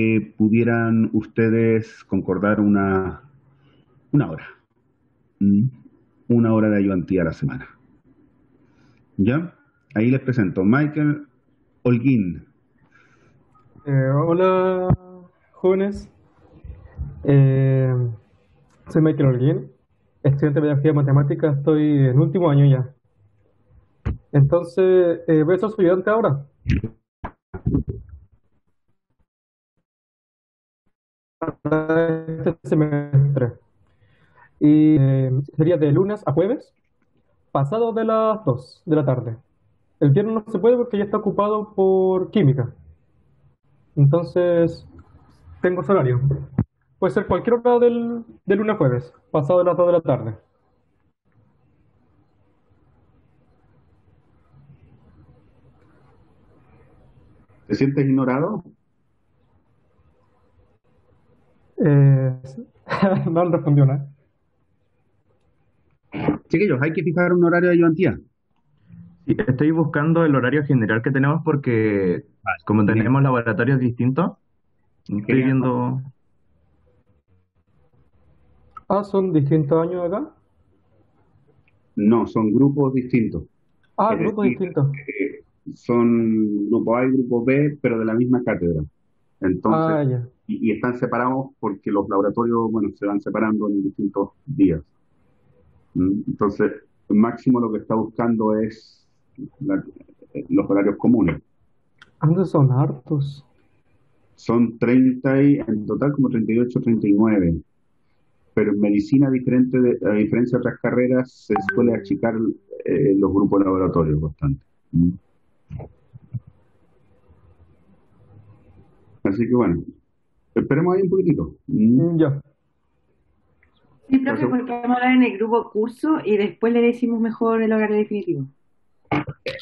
pudieran ustedes concordar una hora, ¿m? Una hora de ayudantía a la semana. ¿Ya? Ahí les presento Michael Holguín. Hola, jóvenes. Eh, Soy Michael Olguín, estudiante de Pedagogía Matemática, estoy en último año ya. Entonces, voy a ser su ayudante ahora, para este semestre. Y sería de lunes a jueves, pasado de las 2 de la tarde. El viernes no se puede porque ya está ocupado por química. Entonces, tengo ese horario. Puede ser cualquier hora del lunes a jueves, pasado de las 2 de la tarde. ¿Te sientes ignorado? Eh, no le respondió nada. Chiquillos, hay que fijar un horario de ayudantía. Sí, estoy buscando el horario general que tenemos porque Vale. como Mira, tenemos laboratorios distintos, estoy querían- viendo. Ah, son distintos años acá. no, son grupos distintos. Ah, Es grupos decir, distintos. son grupo A y grupo B, pero de la misma cátedra. Entonces, Ah, ya. y están separados porque los laboratorios, bueno, se van separando en distintos días. Entonces, máximo lo que está buscando es la- los horarios comunes. Andes son hartos. Son 30 y, en total como 38, 39. Pero en medicina, a diferencia de otras carreras, se suele achicar los grupos de laboratorios bastante. ¿Mm? Así que bueno, esperemos ahí un poquitito. Ya. Sí, ¿Estás profe, seguro? porque vamos a hablar en el grupo curso y después le decimos mejor el horario definitivo.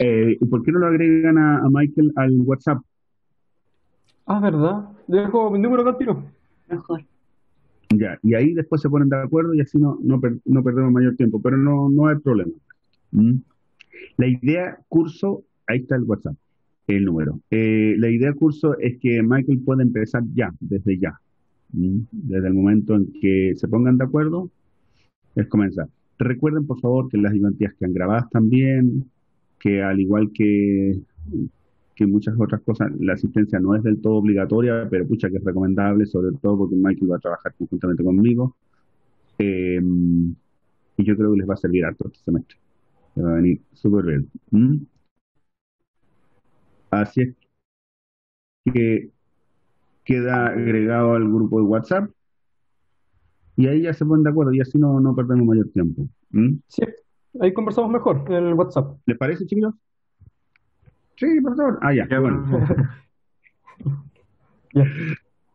¿Y por qué no lo agregan a Michael al WhatsApp? Ah, ¿verdad? Dejo mi número acá al tiro. Mejor. Ya, y ahí después se ponen de acuerdo y así no perdemos mayor tiempo, pero no hay problema. ¿Mm? La idea curso, ahí está el WhatsApp, el número. La idea curso es que Michael pueda empezar ya, desde ya. Desde el momento en que se pongan de acuerdo, es comenzar. Recuerden, por favor, que las ayudantías quedan grabadas también, que al igual que muchas otras cosas, la asistencia no es del todo obligatoria, pero pucha que es recomendable, sobre todo porque Michael va a trabajar conjuntamente conmigo. Eh, y yo creo que les va a servir harto este semestre. Le va a venir súper bien. Así es que queda agregado al grupo de WhatsApp y ahí ya se ponen de acuerdo y así no perdemos mayor tiempo. Sí, ahí conversamos mejor en el WhatsApp. ¿Les parece, chicos? Sí, por favor. Ah, ya, qué Ya, bueno. profe. Ya.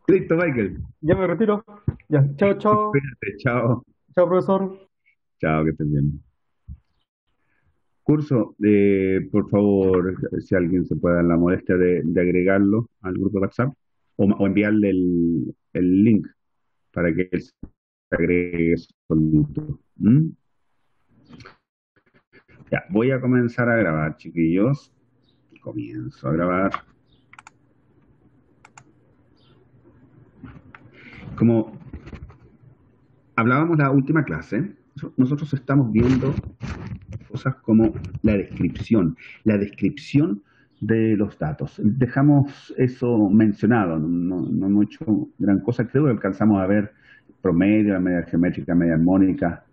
Listo, Michael. Ya me retiro. Ya. Chao, chao. Cuídate, chao. Chao, profesor. Chao, que estés bien. Curso, por favor, si alguien se puede dar la molestia de agregarlo al grupo de WhatsApp o enviarle el link para que él se agregue solito. Ya, voy a comenzar a grabar, chiquillos. Comienzo a grabar. Como hablábamos la última clase, nosotros estamos viendo cosas como la descripción de los datos. Dejamos eso mencionado, no hemos hecho gran cosa, creo que alcanzamos a ver promedio, la media geométrica, media armónica,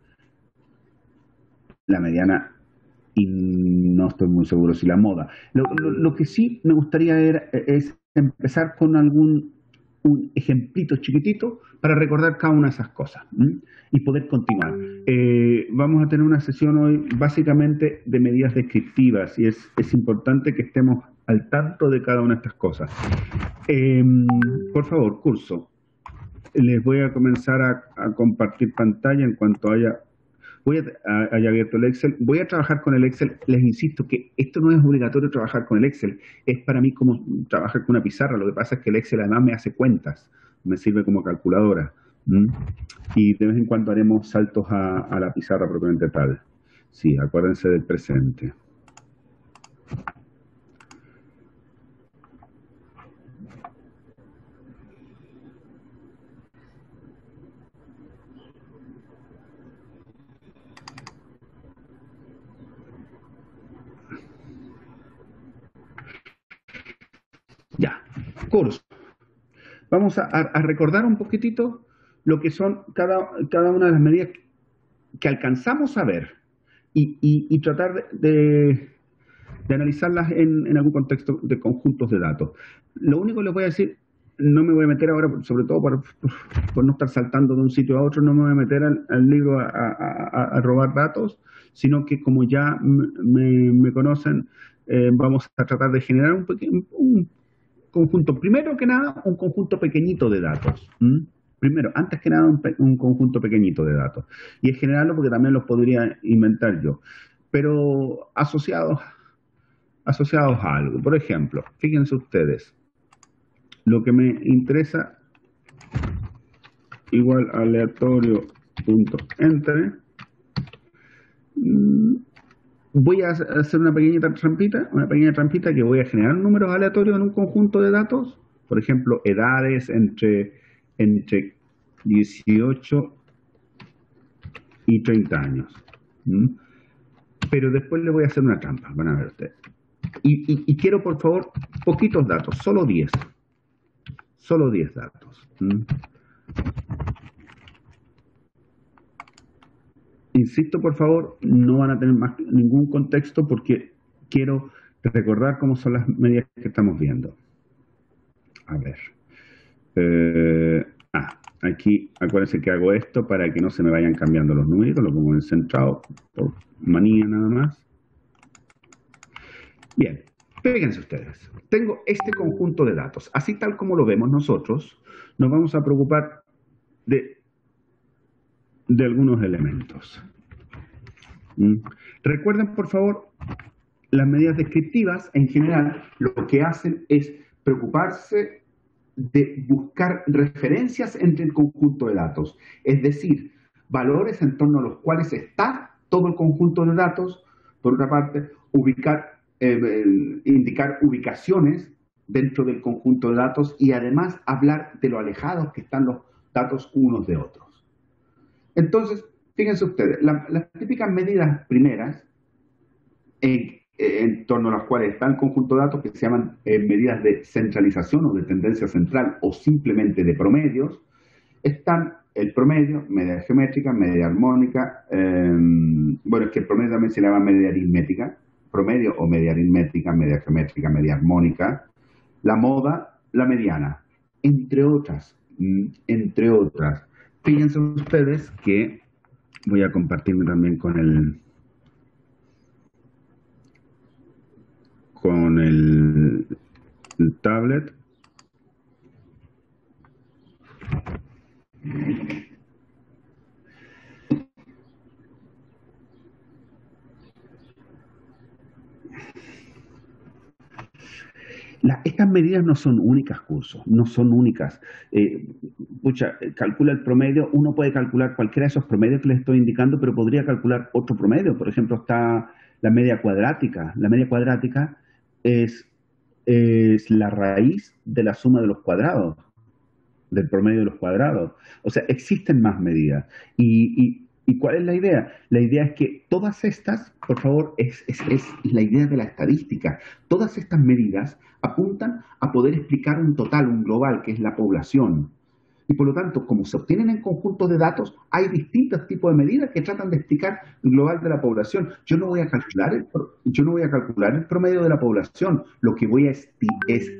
la mediana y no estoy muy seguro si la moda. Lo que sí me gustaría es empezar con un ejemplito chiquitito para recordar cada una de esas cosas, y poder continuar. Vamos a tener una sesión hoy básicamente de medidas descriptivas y es importante que estemos al tanto de cada una de estas cosas. Eh, por favor, curso, les voy a comenzar a compartir pantalla en cuanto haya abierto el Excel. Voy a trabajar con el Excel. Les insisto que esto no es obligatorio trabajar con el Excel. Es para mí como trabajar con una pizarra. Lo que pasa es que el Excel además me hace cuentas. Me sirve como calculadora. ¿Mm? Y de vez en cuando haremos saltos a la pizarra propiamente tal. Sí, acuérdense del presente. curso. Vamos a recordar un poquitito lo que son cada una de las medidas que alcanzamos a ver y tratar de analizarlas en algún contexto de conjuntos de datos. Lo único que les voy a decir, no me voy a meter ahora, sobre todo por no estar saltando de un sitio a otro, no me voy a meter al libro a robar datos, sino que como ya me conocen, vamos a tratar de generar un conjunto, primero que nada, un conjunto pequeñito de datos. Primero, antes que nada, un conjunto pequeñito de datos. Y es generarlo porque también los podría inventar yo. Pero asociados a algo. Por ejemplo, fíjense ustedes, lo que me interesa, igual aleatorio.entre. Voy a hacer una pequeña trampita que voy a generar números aleatorios en un conjunto de datos. Por ejemplo, edades entre 18 y 30 años. Pero después le voy a hacer una trampa, van a ver ustedes. Y quiero, por favor, poquitos datos, solo 10. Solo 10 datos. Insisto, por favor, no van a tener ningún contexto porque quiero recordar cómo son las medidas que estamos viendo. A ver. Aquí, acuérdense que hago esto para que no se me vayan cambiando los numeritos, lo pongo en centrado por manía nada más. Bien, fíjense ustedes. Tengo este conjunto de datos. Así tal como lo vemos nosotros, nos vamos a preocupar de algunos elementos. Recuerden, por favor, las medidas descriptivas en general lo que hacen es preocuparse de buscar referencias entre el conjunto de datos, es decir, valores en torno a los cuales está todo el conjunto de datos. Por otra parte, indicar ubicaciones dentro del conjunto de datos y además hablar de lo alejados que están los datos unos de otros. Entonces, fíjense ustedes, las típicas medidas primeras en torno a las cuales está el conjunto de datos, que se llaman medidas de centralización o de tendencia central o simplemente de promedios, están el promedio, media geométrica, media armónica, bueno, es que el promedio también se le llama media aritmética, promedio o media aritmética, media geométrica, media armónica, la moda, la mediana, entre otras. Fíjense ustedes que voy a compartirme también con el tablet. Estas medidas no son únicas, cursos, no son únicas. Calcula el promedio, uno puede calcular cualquiera de esos promedios que les estoy indicando, pero podría calcular otro promedio. Por ejemplo, está la media cuadrática. La media cuadrática es la raíz de la suma de los cuadrados, del promedio de los cuadrados. O sea, existen más medidas. ¿Y cuál es la idea? La idea es que todas estas, por favor, es la idea de la estadística. Todas estas medidas apuntan a poder explicar un total, un global, que es la población. Y por lo tanto, como se obtienen en conjuntos de datos, hay distintos tipos de medidas que tratan de explicar el global de la población. Yo no voy a calcular el promedio de la población. Lo que voy a es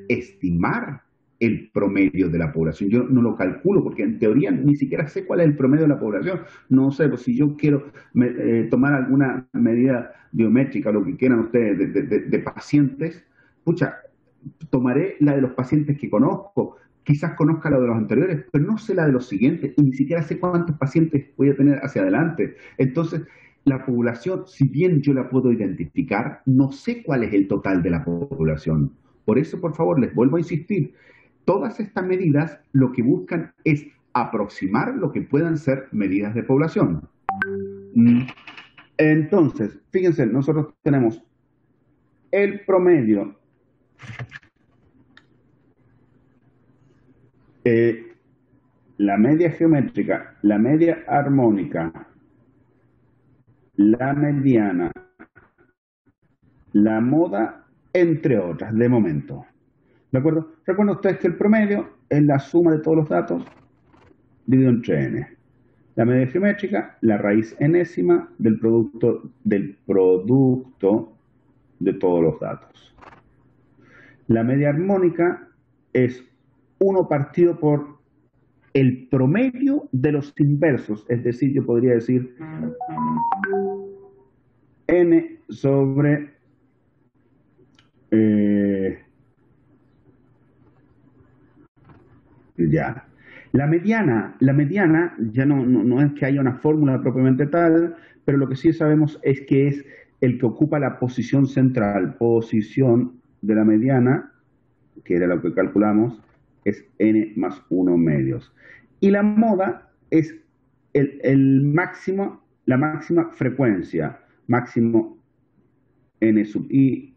estimar el promedio de la población. Yo no lo calculo porque en teoría ni siquiera sé cuál es el promedio de la población. No sé, pues si yo quiero tomar alguna medida biométrica o lo que quieran ustedes de pacientes, tomaré la de los pacientes que conozco. Quizás conozca la de los anteriores, pero no sé la de los siguientes y ni siquiera sé cuántos pacientes voy a tener hacia adelante. Entonces, la población, si bien yo la puedo identificar, no sé cuál es el total de la población. Por eso, por favor, les vuelvo a insistir, todas estas medidas lo que buscan es aproximar lo que puedan ser medidas de población. Entonces, fíjense, nosotros tenemos el promedio, la media geométrica, la media armónica, la mediana, la moda, entre otras, de momento. ¿De acuerdo? Recuerden ustedes que el promedio es la suma de todos los datos dividido entre n. La media geométrica, la raíz enésima del producto de todos los datos. La media armónica es 1 partido por el promedio de los inversos, es decir, yo podría decir n sobre ya. La mediana ya no es que haya una fórmula propiamente tal, pero lo que sí sabemos es que es el que ocupa la posición central, posición de la mediana, que era lo que calculamos, es n más 1 medios. Y la moda es el máximo, la máxima frecuencia, máximo n sub i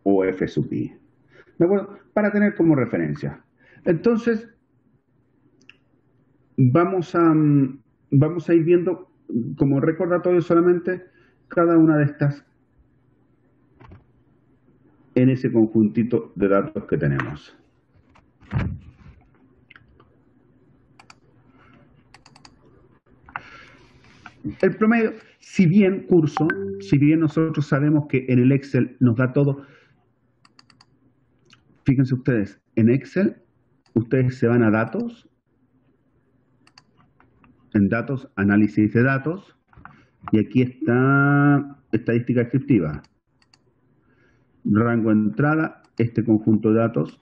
o f sub i. ¿De acuerdo? Para tener como referencia. Entonces, vamos a ir viendo como recordatorio solamente cada una de estas en ese conjuntito de datos que tenemos. El promedio, si bien nosotros sabemos que en el Excel nos da todo, fíjense ustedes, en Excel ustedes se van a datos, en datos, análisis de datos, y aquí está estadística descriptiva. Rango de entrada, este conjunto de datos.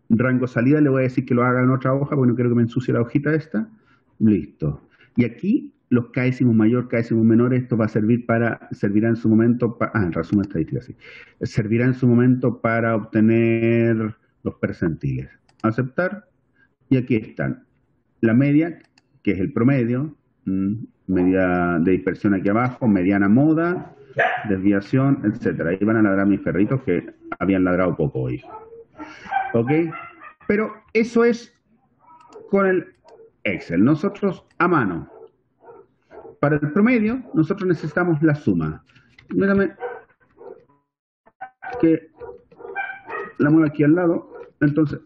Rango salida, le voy a decir que lo haga en otra hoja porque no quiero que me ensucie la hojita esta. Listo. Y aquí los késimo mayor, késimo menor, esto va a servirá en su momento en resumen estadística, sí. Servirá en su momento para obtener los percentiles. Aceptar. Y aquí están. La media, que es el promedio, media de dispersión aquí abajo, mediana moda, desviación, etcétera. Ahí van a ladrar mis perritos que habían ladrado poco hoy. ¿Ok? Pero eso es con el Excel. Nosotros a mano. Para el promedio, nosotros necesitamos la suma. Mírame que la muevo aquí al lado. Entonces,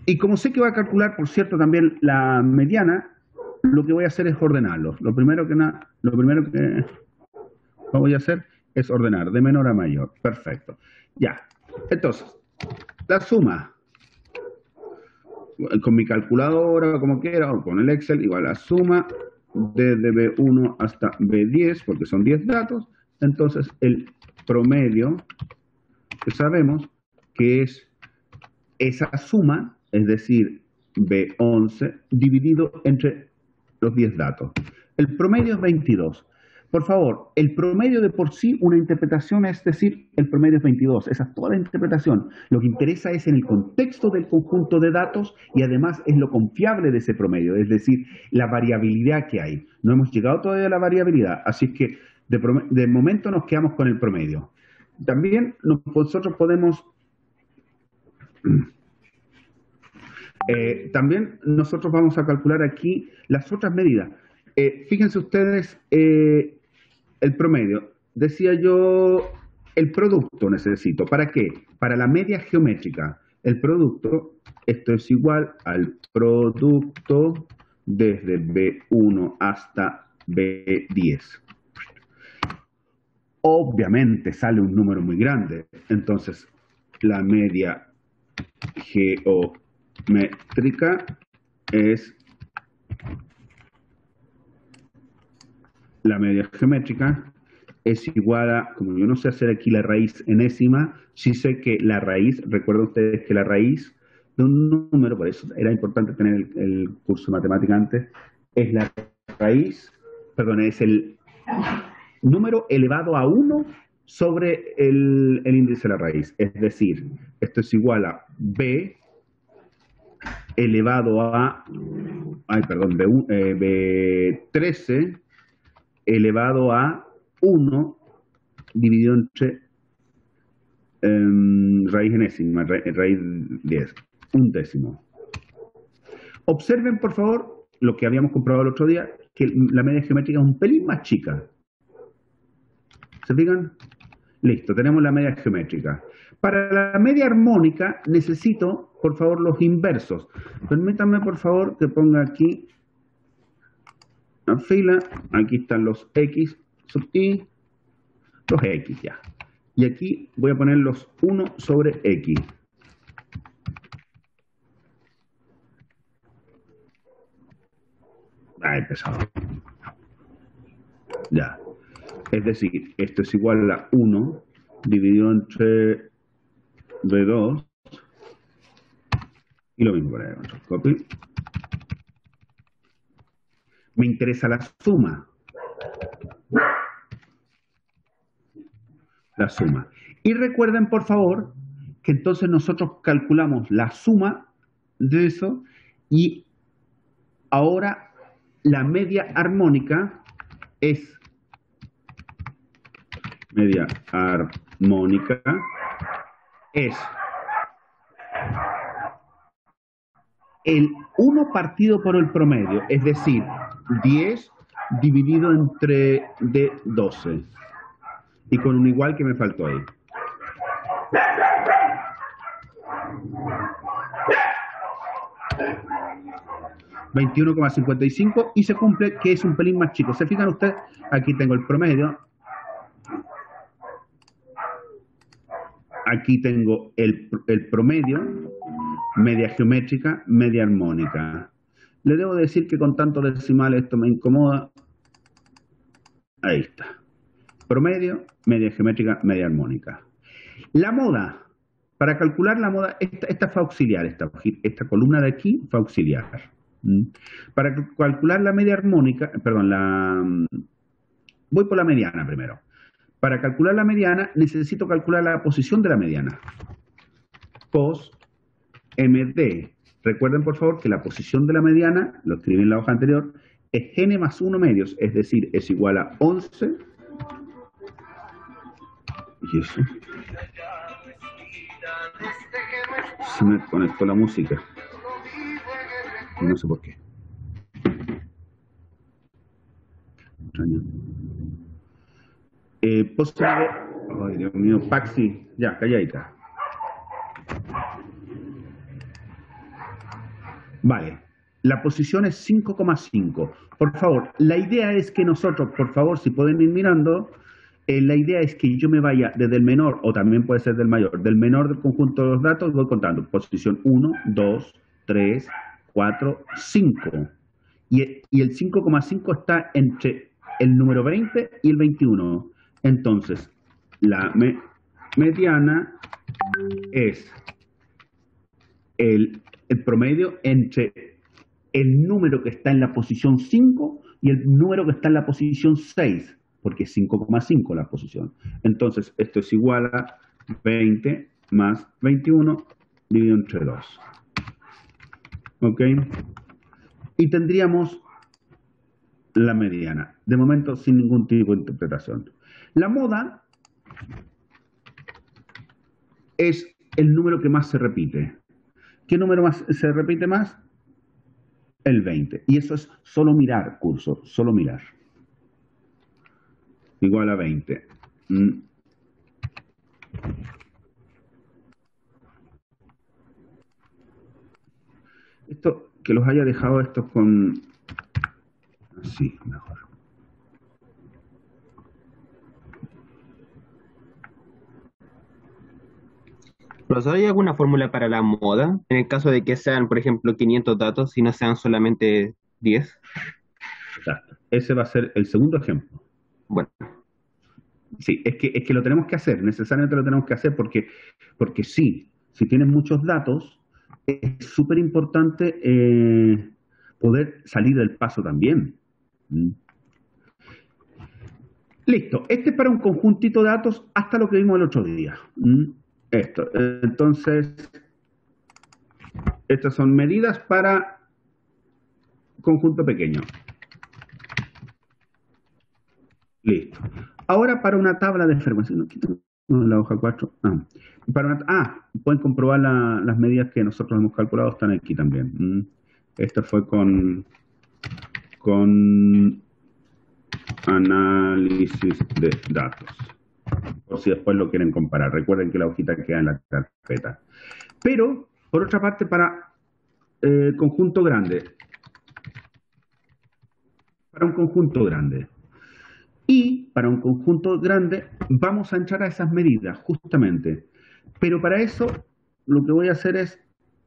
y como sé que va a calcular, por cierto, también la mediana, lo que voy a hacer es ordenarlos. Lo primero que voy a hacer es ordenar de menor a mayor. Perfecto. Ya. Entonces, la suma, con mi calculadora, como quiera, o con el Excel, igual la suma desde B1 hasta B10, porque son 10 datos. Entonces, el promedio, que sabemos que es esa suma, es decir, B11, dividido entre los 10 datos. El promedio es 22. Por favor, el promedio de por sí, una interpretación, es decir, el promedio es 22. Esa es toda la interpretación. Lo que interesa es en el contexto del conjunto de datos y además es lo confiable de ese promedio, es decir, la variabilidad que hay. No hemos llegado todavía a la variabilidad, así que de momento nos quedamos con el promedio. También nosotros podemos... también nosotros vamos a calcular aquí las otras medidas. Fíjense ustedes el promedio. Decía yo, el producto necesito. ¿Para qué? Para la media geométrica. El producto, esto es igual al producto desde B1 hasta B10. Obviamente sale un número muy grande. Entonces, la media geométrica es igual a, como yo no sé hacer aquí la raíz enésima, sí sé que la raíz, recuerden ustedes que la raíz de un número, por eso era importante tener el curso de matemática antes, es la raíz, perdón, es el número elevado a 1 sobre el índice de la raíz. Es decir, esto es igual a b elevado a, B13 elevado a 1 dividido entre raíz enésima, raíz 10, un décimo. Observen, por favor, lo que habíamos comprobado el otro día, que la media geométrica es un pelín más chica. ¿Se fijan? Listo, tenemos la media geométrica. Para la media armónica necesito, por favor, los inversos. Permítanme, por favor, que ponga aquí una fila. Aquí están los X sub I, los X ya. Y aquí voy a poner los 1 sobre X. Ay, pesado. Ya. Es decir, esto es igual a 1 dividido entre B2. Y lo mismo para el control copy. Me interesa la suma. La suma. Y recuerden, por favor, que entonces nosotros calculamos la suma de eso y ahora la media armónica es el 1 partido por el promedio, es decir, 10 dividido entre D12. Y con un igual que me faltó ahí. $21,55 y se cumple, que es un pelín más chico. ¿Se fijan ustedes? Aquí tengo el promedio. Aquí tengo el promedio, media geométrica, media armónica. Le debo decir que con tantos decimales esto me incomoda. Ahí está. Promedio, media geométrica, media armónica. La moda. Para calcular la moda, esta fue auxiliar. Esta columna de aquí fue auxiliar. Para calcular la media armónica, perdón, voy por la mediana primero. Para calcular la mediana, necesito calcular la posición de la mediana. Pos MD. Recuerden, por favor, que la posición de la mediana, lo escribí en la hoja anterior, es n más 1 medios, es decir, es igual a 11. ¿Y eso? Se me conectó la música. No sé por qué. Extraño. Ay, Dios mío, Paxi, ya, calladita. Vale, la posición es 5,5. Por favor, la idea es que nosotros, por favor, si pueden ir mirando, la idea es que yo me vaya desde el menor, o también puede ser del mayor, del menor del conjunto de los datos, voy contando. Posición 1, 2, 3, 4, 5. Y el 5,5 está entre el número 20 y el 21. Entonces, la mediana es el promedio entre el número que está en la posición 5 y el número que está en la posición 6, porque es 5,5 la posición. Entonces, esto es igual a 20 más 21 dividido entre 2. ¿Ok? Y tendríamos la mediana. De momento, sin ningún tipo de interpretación. La moda es el número que más se repite. ¿Qué número más se repite más? El 20. Y eso es solo mirar, curso, solo mirar. Igual a 20. Esto, que los haya dejado estos con... Así, mejor. Profesor, ¿hay alguna fórmula para la moda? En el caso de que sean, por ejemplo, 500 datos y no sean solamente 10. Exacto. Ese va a ser el segundo ejemplo. Bueno, Sí, es que lo tenemos que hacer, necesariamente lo tenemos que hacer porque sí, si tienes muchos datos, es súper importante poder salir del paso también. Listo, este es para un conjuntito de datos hasta lo que vimos el otro día. Esto, entonces, estas son medidas para conjunto pequeño. Listo. Ahora para una tabla de frecuencia. No, la hoja 4. Pueden comprobar las medidas que nosotros hemos calculado, están aquí también. Esta fue con análisis de datos. Por si después lo quieren comparar. Recuerden que la hojita queda en la carpeta. Pero, por otra parte, para conjunto grande. Para un conjunto grande. Y para un conjunto grande vamos a entrar a esas medidas, justamente. Pero para eso lo que voy a hacer es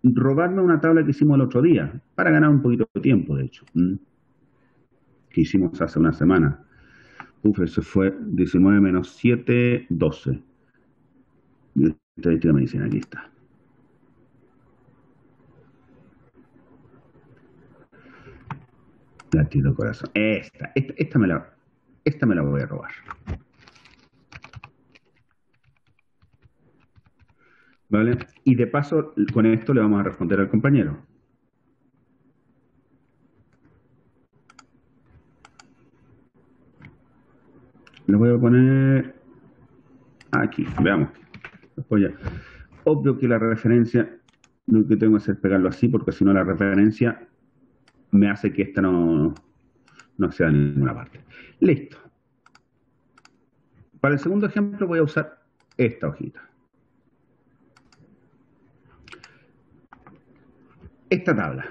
robarme una tabla que hicimos el otro día, para ganar un poquito de tiempo, de hecho. Que hicimos hace una semana. Eso fue 19 menos 7, 12. Estadística de medicina, aquí está. Latido de corazón. Esta me la voy a robar. ¿Vale? Y de paso, con esto le vamos a responder al compañero. Lo voy a poner aquí, veamos. Después ya. Obvio que la referencia, lo que tengo que hacer es pegarlo así, porque si no la referencia me hace que esta no sea en ninguna parte. Listo. Para el segundo ejemplo voy a usar esta hojita. Esta tabla.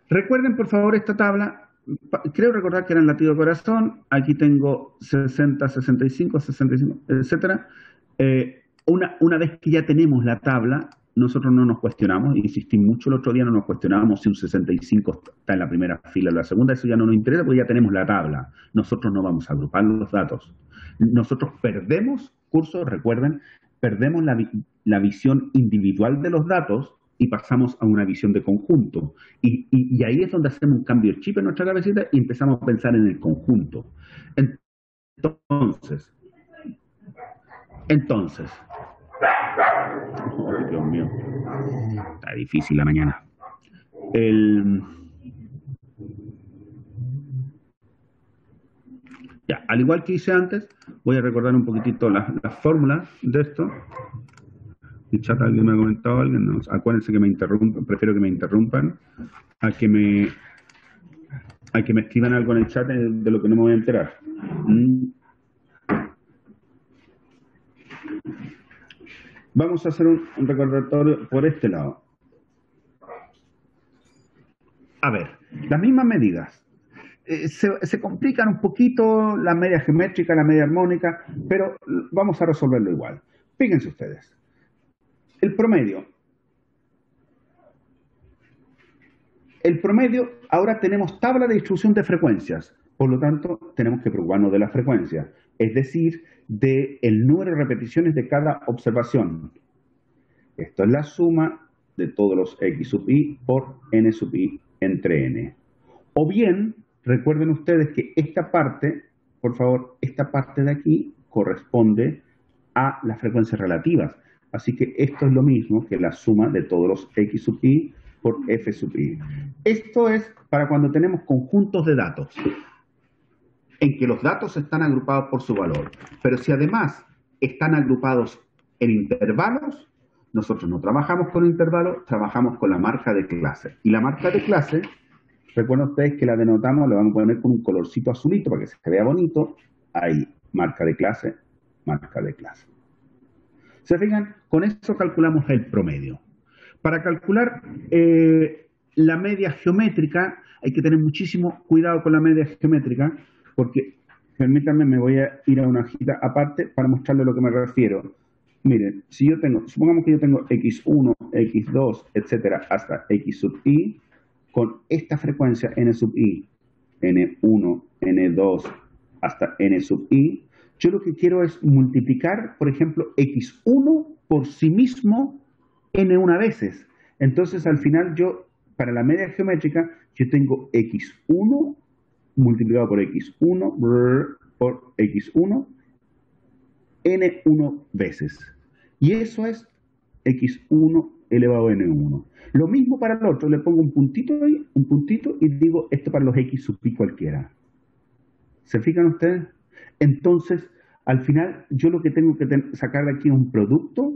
Recuerden, por favor, esta tabla. Creo recordar que era en latido de corazón. Aquí tengo 60, 65, 65, etcétera. Una vez que ya tenemos la tabla, nosotros no nos cuestionamos. Insistí mucho el otro día, no nos cuestionábamos si un 65 está en la primera fila o en la segunda. Eso ya no nos interesa porque ya tenemos la tabla. Nosotros no vamos a agrupar los datos. Nosotros perdemos, cursos, recuerden, perdemos la visión individual de los datos y pasamos a una visión de conjunto. Y ahí es donde hacemos un cambio de chip en nuestra cabecita y empezamos a pensar en el conjunto. Entonces, oh, Dios mío, está difícil la mañana. Ya, al igual que hice antes, voy a recordar un poquitito las fórmulas de esto. El chat alguien me ha comentado, alguien, no, acuérdense que me interrumpan, prefiero que me interrumpan a que me escriban algo en el chat de lo que no me voy a enterar. Vamos a hacer un recordatorio por este lado. A ver, las mismas medidas. Se complican un poquito la media geométrica, la media armónica, pero vamos a resolverlo igual. Fíjense ustedes. El promedio. El promedio, ahora tenemos tabla de distribución de frecuencias, por lo tanto tenemos que preocuparnos de la frecuencia, es decir, del número de repeticiones de cada observación. Esto es la suma de todos los x sub i por n sub i entre n. O bien, recuerden ustedes que esta parte, por favor, esta parte de aquí corresponde a las frecuencias relativas. Así que esto es lo mismo que la suma de todos los x sub i por f sub i. Esto es para cuando tenemos conjuntos de datos, en que los datos están agrupados por su valor. Pero si además están agrupados en intervalos, nosotros no trabajamos con intervalos, trabajamos con la marca de clase. Y la marca de clase, recuerden ustedes que la denotamos, la vamos a poner con un colorcito azulito para que se vea bonito. Ahí, marca de clase, marca de clase. ¿Se fijan? Con eso calculamos el promedio. Para calcular la media geométrica, hay que tener muchísimo cuidado con la media geométrica, porque, permítanme, me voy a ir a una hojita aparte para mostrarles a lo que me refiero. Miren, si yo tengo, supongamos que yo tengo x1, x2, etcétera, hasta x sub i, con esta frecuencia n sub i, n1, n2, hasta n sub i, yo lo que quiero es multiplicar, por ejemplo, x1 por sí mismo n1 veces. Entonces, al final yo, para la media geométrica, yo tengo x1 multiplicado por x1 por x1 n1 veces. Y eso es x1 elevado a n1. Lo mismo para el otro, le pongo un puntito ahí, un puntito, y digo esto para los x sub i cualquiera. ¿Se fijan ustedes? Entonces, al final, yo lo que tengo que sacar de aquí es un producto,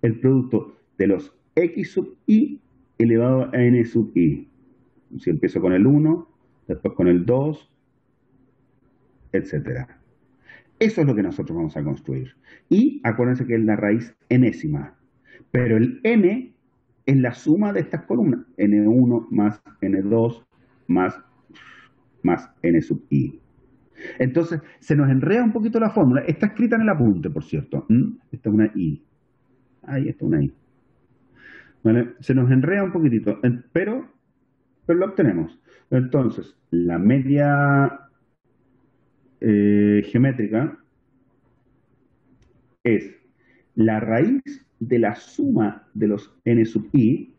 el producto de los x sub i elevado a n sub i. Si empiezo con el 1, después con el 2, etcétera. Eso es lo que nosotros vamos a construir. Y acuérdense que es la raíz enésima. Pero el n es la suma de estas columnas. N1 más N2 más N sub i. Entonces, se nos enreda un poquito la fórmula. Está escrita en el apunte, por cierto. Esta es una i. Ahí está una i. ¿Vale? Se nos enreda un poquitito, pero lo obtenemos. Entonces, la media geométrica es la raíz de la suma de los n sub i.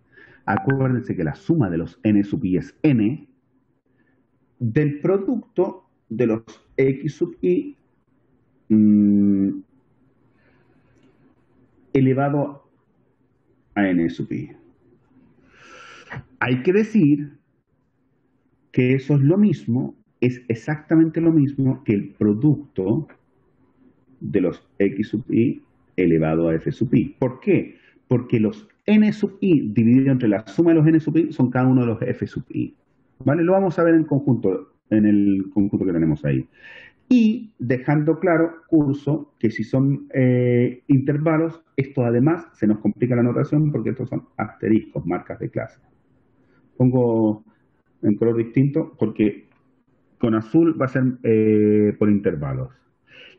Acuérdense que la suma de los n sub i es n, del producto de los x sub i elevado a n sub i. Hay que decir que eso es lo mismo, es exactamente lo mismo que el producto de los x sub i elevado a f sub i. ¿Por qué? Porque los n sub i dividido entre la suma de los n sub i son cada uno de los f sub i. ¿Vale? Lo vamos a ver en conjunto, en el conjunto que tenemos ahí. Y dejando claro, curso, que si son intervalos, esto además se nos complica la notación porque estos son asteriscos, marcas de clase. Pongo en color distinto porque con azul va a ser por intervalos.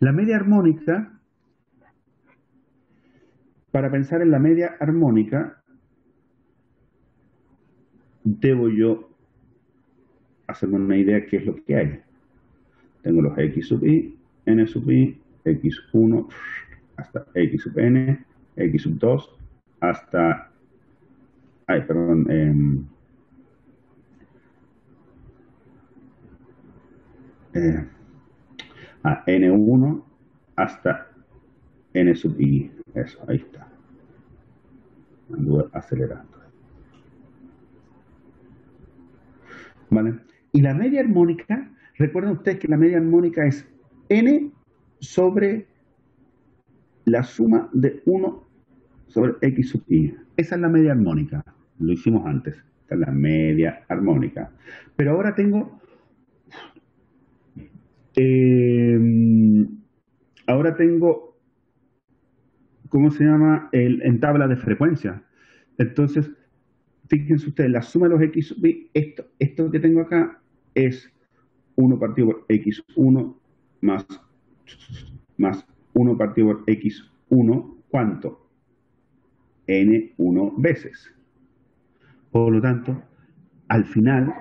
La media armónica, para pensar en la media armónica, debo yo hacerme una idea de qué es lo que hay. Tengo los x sub i, n sub i, x1 hasta x sub n, x sub 2 hasta, n1 hasta n sub i. Eso, ahí está. Ando acelerando. ¿Vale? Y la media armónica, recuerden ustedes que la media armónica es n sobre la suma de 1 sobre x sub i. Esa es la media armónica. Lo hicimos antes. Esta es la media armónica. Pero ahora tengo ¿cómo se llama? En tabla de frecuencia. Entonces, fíjense ustedes, la suma de los x sub i, esto que tengo acá es 1 partido por x1 más 1 partido por x1, ¿cuánto? n1 veces. Por lo tanto, al final,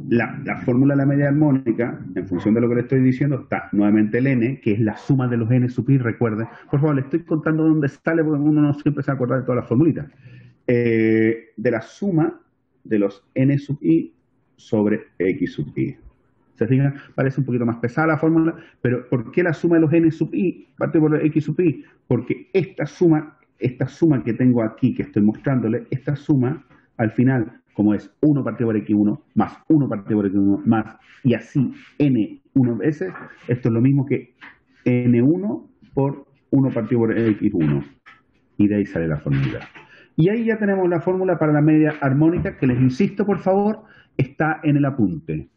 la fórmula de la media armónica, en función de lo que le estoy diciendo, está nuevamente el n, que es la suma de los n sub i, recuerden. Por favor, le estoy contando dónde sale, porque uno no siempre se va a acordar de todas las formulitas. De la suma de los n sub i sobre x sub i. ¿Se fijan? Parece un poquito más pesada la fórmula, pero ¿por qué la suma de los n sub i parte por x sub i? Porque esta suma que tengo aquí, que estoy mostrándole, esta suma, al final, como es 1 partido por x1 más 1 partido por x1 más, y así n1 veces, esto es lo mismo que n1 por 1 partido por x1. Y de ahí sale la fórmula. Y ahí ya tenemos la fórmula para la media armónica, que les insisto, por favor, está en el apunte.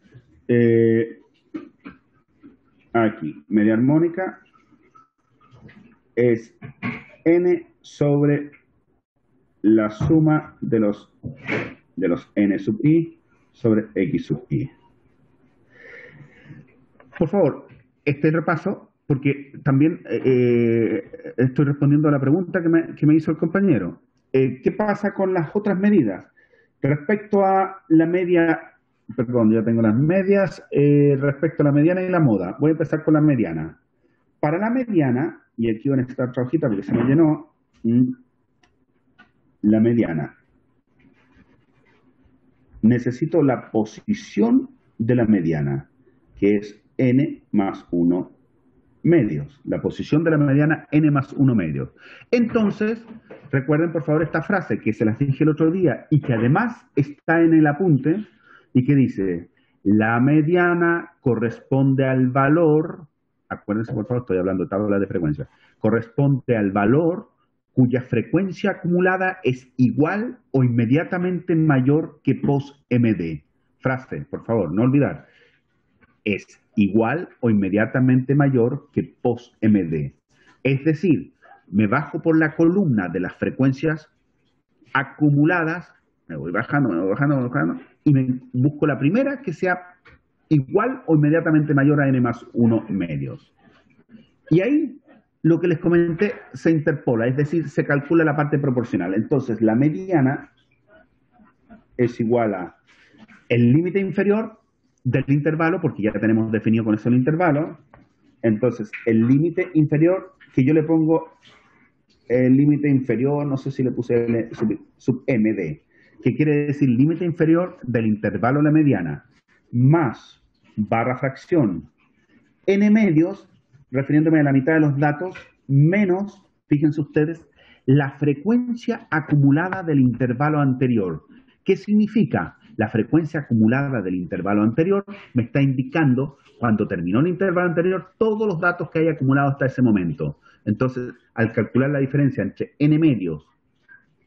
Aquí, media armónica es n sobre la suma de los n sub i sobre x sub i. Por favor, este repaso, porque también estoy respondiendo a la pregunta que me hizo el compañero. ¿Qué pasa con las otras medidas? Respecto a la media, perdón, ya tengo las medias, respecto a la mediana y la moda. Voy a empezar con la mediana. Para la mediana, y aquí van a estar otra hojita porque se me llenó, la mediana. Necesito la posición de la mediana, que es n más 1 medios. La posición de la mediana, n más 1 medios. Entonces, recuerden por favor esta frase que se las dije el otro día y que además está en el apunte y que dice, la mediana corresponde al valor, acuérdense por favor, estoy hablando de tabla de frecuencia, corresponde al valor cuya frecuencia acumulada es igual o inmediatamente mayor que pos MD. Frase, por favor, no olvidar. es igual o inmediatamente mayor que post-MD. Es decir, me bajo por la columna de las frecuencias acumuladas, me voy bajando, y me busco la primera que sea igual o inmediatamente mayor a n más 1 medios. Y ahí lo que les comenté se interpola, es decir, se calcula la parte proporcional. Entonces, la mediana es igual a el límite inferior del intervalo, porque ya tenemos definido con eso el intervalo. Entonces, el límite inferior, que yo le pongo el límite inferior, no sé si le puse L sub MD, que quiere decir límite inferior del intervalo de la mediana, más barra fracción n medios, refiriéndome a la mitad de los datos, menos, fíjense ustedes, la frecuencia acumulada del intervalo anterior. ¿Qué significa? La frecuencia acumulada del intervalo anterior me está indicando, cuando terminó el intervalo anterior, todos los datos que haya acumulado hasta ese momento. Entonces, al calcular la diferencia entre n medios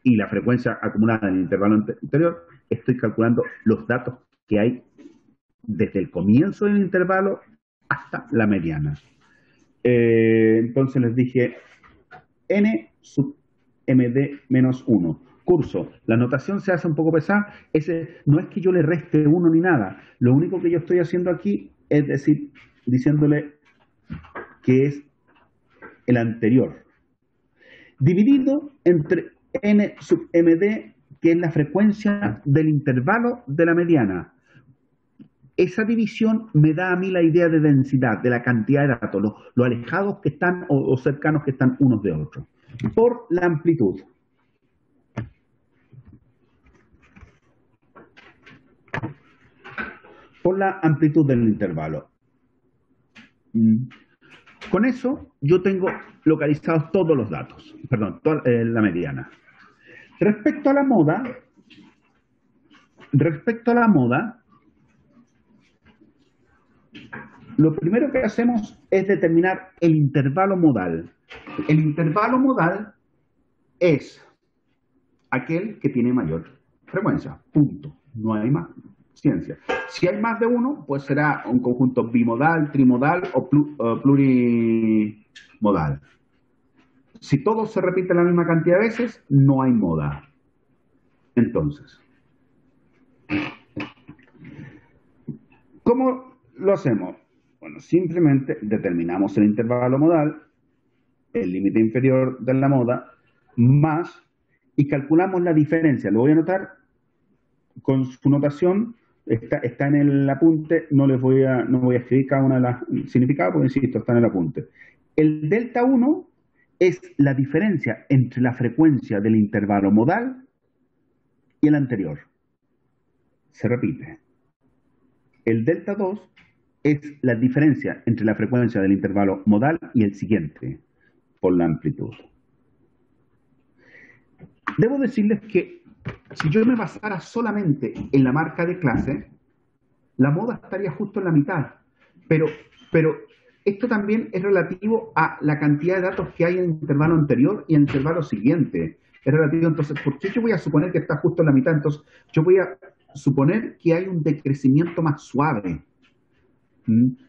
y la frecuencia acumulada en el intervalo anterior, estoy calculando los datos que hay desde el comienzo del intervalo hasta la mediana. Entonces les dije n sub md menos 1. Curso, la notación se hace un poco pesada. No es que yo le reste 1 ni nada. Lo único que yo estoy haciendo aquí es decir, diciéndole que es el anterior, dividido entre n sub md, que es la frecuencia del intervalo de la mediana. Esa división me da a mí la idea de densidad, de la cantidad de datos, lo alejados que están o cercanos que están unos de otros, por la amplitud. Por la amplitud del intervalo. Con eso yo tengo localizados todos los datos, perdón, toda la mediana. Respecto a la moda, lo primero que hacemos es determinar el intervalo modal. El intervalo modal es aquel que tiene mayor frecuencia, punto, no hay más ciencia. Si hay más de uno, pues será un conjunto bimodal, trimodal o plurimodal. Si todo se repite la misma cantidad de veces, no hay moda. Entonces, ¿cómo lo hacemos? Bueno, simplemente determinamos el intervalo modal, el límite inferior de la moda, más, y calculamos la diferencia. Lo voy a anotar con su notación. Está en el apunte, no voy a escribir cada una de las significados, porque insisto, está en el apunte. El delta 1 es la diferencia entre la frecuencia del intervalo modal y el anterior. Se repite. El delta 2 es la diferencia entre la frecuencia del intervalo modal y el siguiente, por la amplitud. Debo decirles que si yo me basara solamente en la marca de clase, la moda estaría justo en la mitad. Pero esto también es relativo a la cantidad de datos que hay en el intervalo anterior y en el intervalo siguiente. Es relativo, entonces, ¿por qué yo voy a suponer que está justo en la mitad? Entonces, yo voy a suponer que hay un decrecimiento más suave.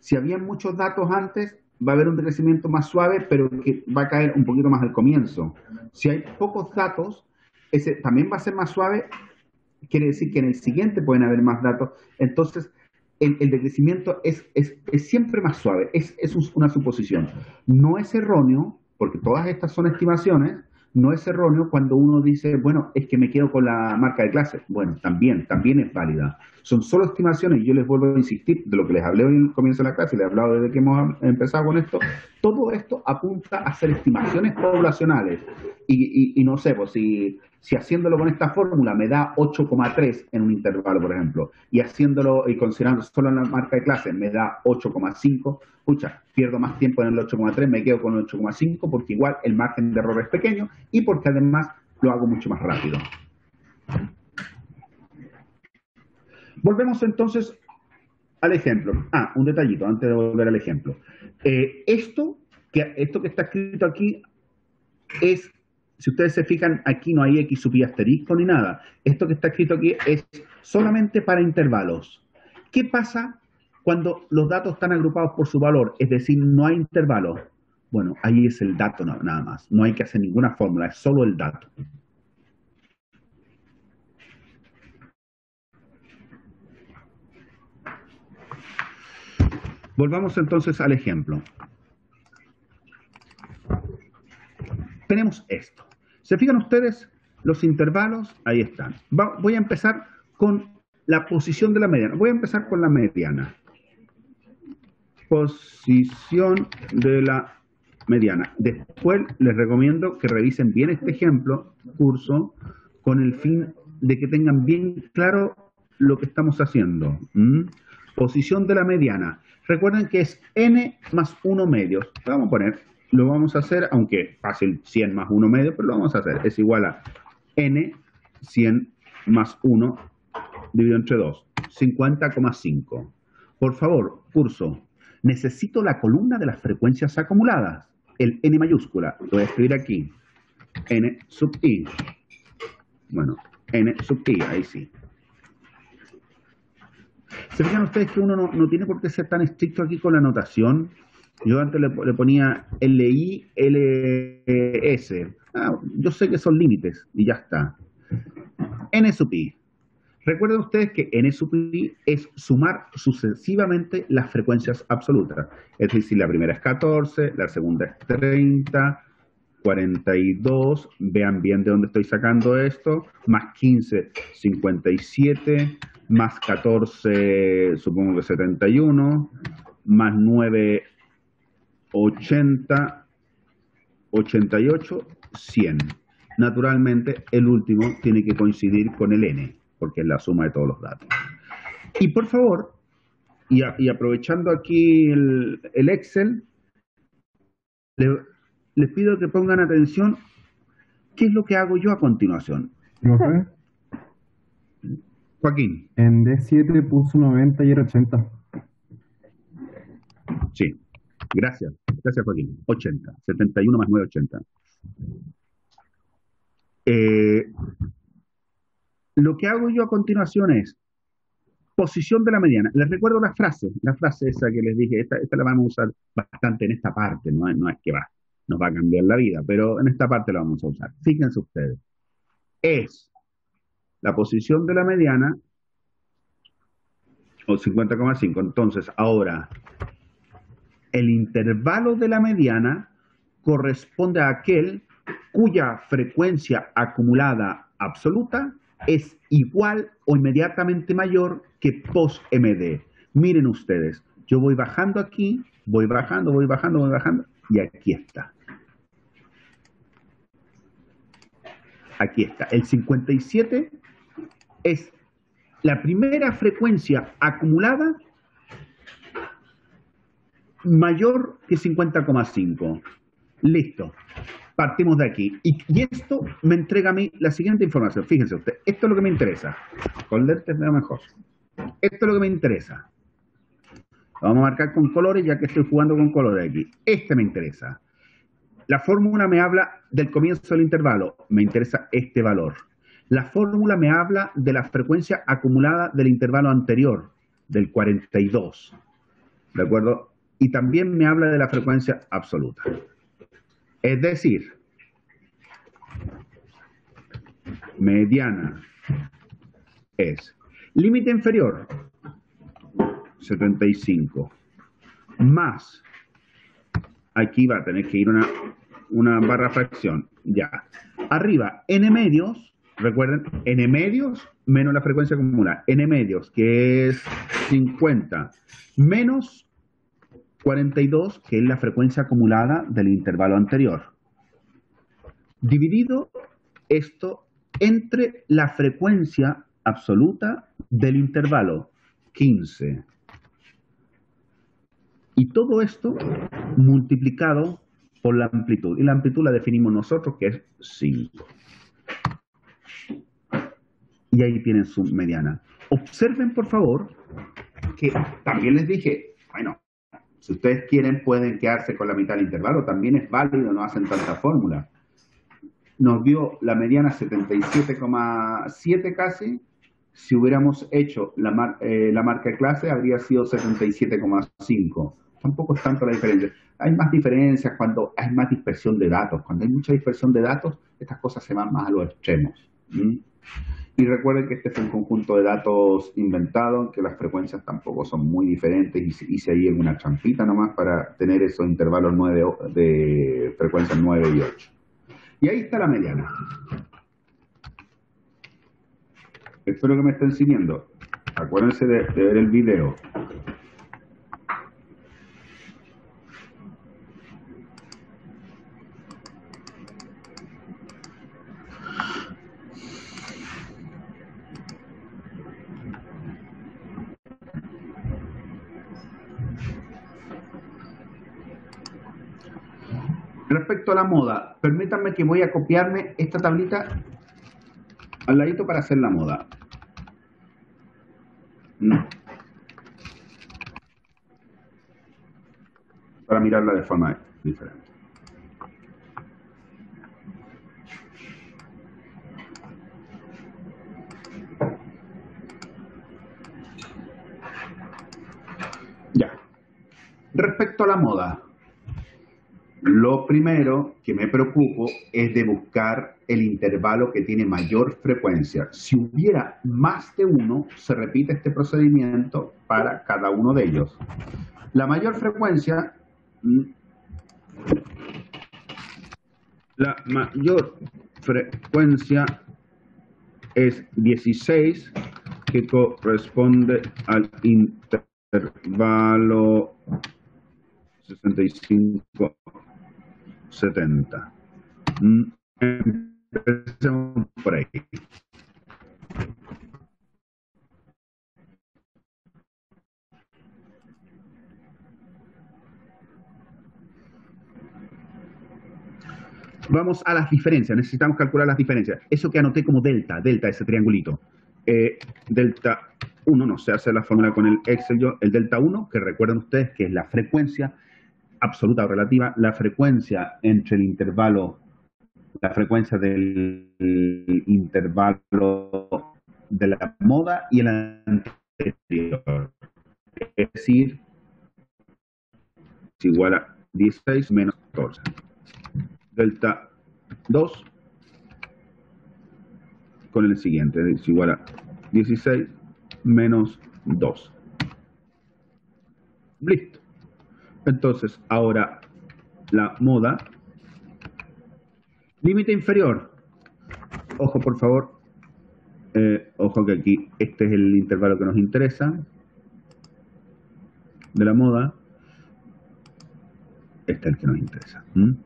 Si había muchos datos antes, va a haber un decrecimiento más suave, pero que va a caer un poquito más al comienzo. Si hay pocos datos, ese también va a ser más suave, quiere decir que en el siguiente pueden haber más datos. Entonces, el decrecimiento es siempre más suave, es una suposición. No es erróneo, porque todas estas son estimaciones, no es erróneo cuando uno dice, bueno, es que me quedo con la marca de clase. Bueno, también es válida. Son solo estimaciones, y yo les vuelvo a insistir, de lo que les hablé hoy al comienzo de la clase, les he hablado desde que hemos empezado con esto, todo esto apunta a hacer estimaciones poblacionales. Y no sé, pues si haciéndolo con esta fórmula me da 8,3 en un intervalo, por ejemplo, y haciéndolo y considerando solo en la marca de clase me da 8,5, pucha, pierdo más tiempo en el 8,3, me quedo con el 8,5 porque igual el margen de error es pequeño y porque además lo hago mucho más rápido. Volvemos entonces al ejemplo. Un detallito antes de volver al ejemplo. Esto que está escrito aquí es, si ustedes se fijan, aquí no hay X sub i asterisco ni nada. Esto que está escrito aquí es solamente para intervalos. ¿Qué pasa Cuando los datos están agrupados por su valor, es decir, no hay intervalo, bueno, ahí es el dato nada más. No hay que hacer ninguna fórmula, es solo el dato. Volvamos entonces al ejemplo. Tenemos esto. ¿Se fijan ustedes? Los intervalos, ahí están. Voy a empezar con la posición de la mediana. Voy a empezar con la mediana. Posición de la mediana. Después les recomiendo que revisen bien este ejemplo, curso, con el fin de que tengan bien claro lo que estamos haciendo. Posición de la mediana. Recuerden que es n más 1 medios. Lo vamos a hacer, aunque fácil 100 más 1 medio, pero lo vamos a hacer. Es igual a n 100 más 1 dividido entre 2. 50,5. Por favor, curso, necesito la columna de las frecuencias acumuladas. El n mayúscula. Lo voy a escribir aquí. N sub i. Bueno, n sub i, ahí sí. ¿Se fijan ustedes que uno no tiene por qué ser tan estricto aquí con la notación? Yo antes le ponía LI, LS. Yo sé que son límites y ya está. N sub i. Recuerden ustedes que N sub i es sumar sucesivamente las frecuencias absolutas. Es decir, la primera es 14, la segunda es 30, 42, vean bien de dónde estoy sacando esto, más 15, 57, más 14, supongo que 71, más 9, 80, 88, 100. Naturalmente, el último tiene que coincidir con el n, porque es la suma de todos los datos. Y por favor, y aprovechando aquí el Excel, les pido que pongan atención qué es lo que hago yo a continuación. Profe, Joaquín. en D7 puso 90 y era 80. Sí, gracias. Gracias, Joaquín. 80. 71 más 9, 80. Lo que hago yo a continuación es posición de la mediana. Les recuerdo la frase esa que les dije, esta la vamos a usar bastante en esta parte, no es que nos va a cambiar la vida, pero en esta parte la vamos a usar. Fíjense ustedes. Es la posición de la mediana, o 50,5. Entonces, ahora, el intervalo de la mediana corresponde a aquel cuya frecuencia acumulada absoluta es igual o inmediatamente mayor que post-MD. Miren ustedes, yo voy bajando aquí, voy bajando, y aquí está. Aquí está. El 57 es la primera frecuencia acumulada mayor que 50,5. Listo. Partimos de aquí. Y esto me entrega a mí la siguiente información. Fíjense usted, esto es lo que me interesa. Con lentes veo mejor. Esto es lo que me interesa. Lo vamos a marcar con colores ya que estoy jugando con colores aquí. Este me interesa. La fórmula me habla del comienzo del intervalo. Me interesa este valor. La fórmula me habla de la frecuencia acumulada del intervalo anterior, del 42. ¿De acuerdo? Y también me habla de la frecuencia absoluta. Es decir, mediana es límite inferior, 75, más, aquí va a tener que ir una barra fracción, ya. Arriba, n medios, recuerden, n medios menos la frecuencia acumulada, n medios, que es 50, menos 42, que es la frecuencia acumulada del intervalo anterior. Dividido esto entre la frecuencia absoluta del intervalo, 15. Y todo esto multiplicado por la amplitud. Y la amplitud la definimos nosotros, que es 5. Y ahí tienen su mediana. Observen, por favor, que también les dije, bueno, si ustedes quieren, pueden quedarse con la mitad del intervalo. También es válido, no hacen tanta fórmula. Nos dio la mediana 77,7 casi, Si hubiéramos hecho la marca de clase, habría sido 77,5. Tampoco es tanto la diferencia. Hay más diferencias cuando hay más dispersión de datos. Cuando hay mucha dispersión de datos, estas cosas se van más a los extremos. Y recuerden que este es un conjunto de datos inventado, en que las frecuencias tampoco son muy diferentes, y hice ahí alguna champita nomás para tener esos intervalos de frecuencias 9 y 8. Y ahí está la mediana. Espero que me estén siguiendo. Acuérdense de ver el video. Respecto a la moda, permítanme que voy a copiarme esta tablita al ladito para hacer la moda. No. Para mirarla de forma diferente. Ya. Respecto a la moda, lo primero que me preocupo es de buscar el intervalo que tiene mayor frecuencia. Si hubiera más de uno, se repite este procedimiento para cada uno de ellos. La mayor frecuencia es 16, que corresponde al intervalo 65-70. Empecemos por ahí. Vamos a las diferencias. Necesitamos calcular las diferencias. Eso que anoté como delta, ese triangulito. Delta 1, no se hace la fórmula con el Excel yo. El delta 1, que recuerden ustedes que es la frecuencia absoluta o relativa, la frecuencia entre el intervalo, la frecuencia del intervalo de la moda y el anterior. Es decir, es igual a 16 menos 14. Delta 2 con el siguiente, es igual a 16 menos 2. Listo. Entonces, ahora la moda. Límite inferior. Ojo, por favor. Ojo que aquí este es el intervalo que nos interesa de la moda. Este es el que nos interesa. Ya.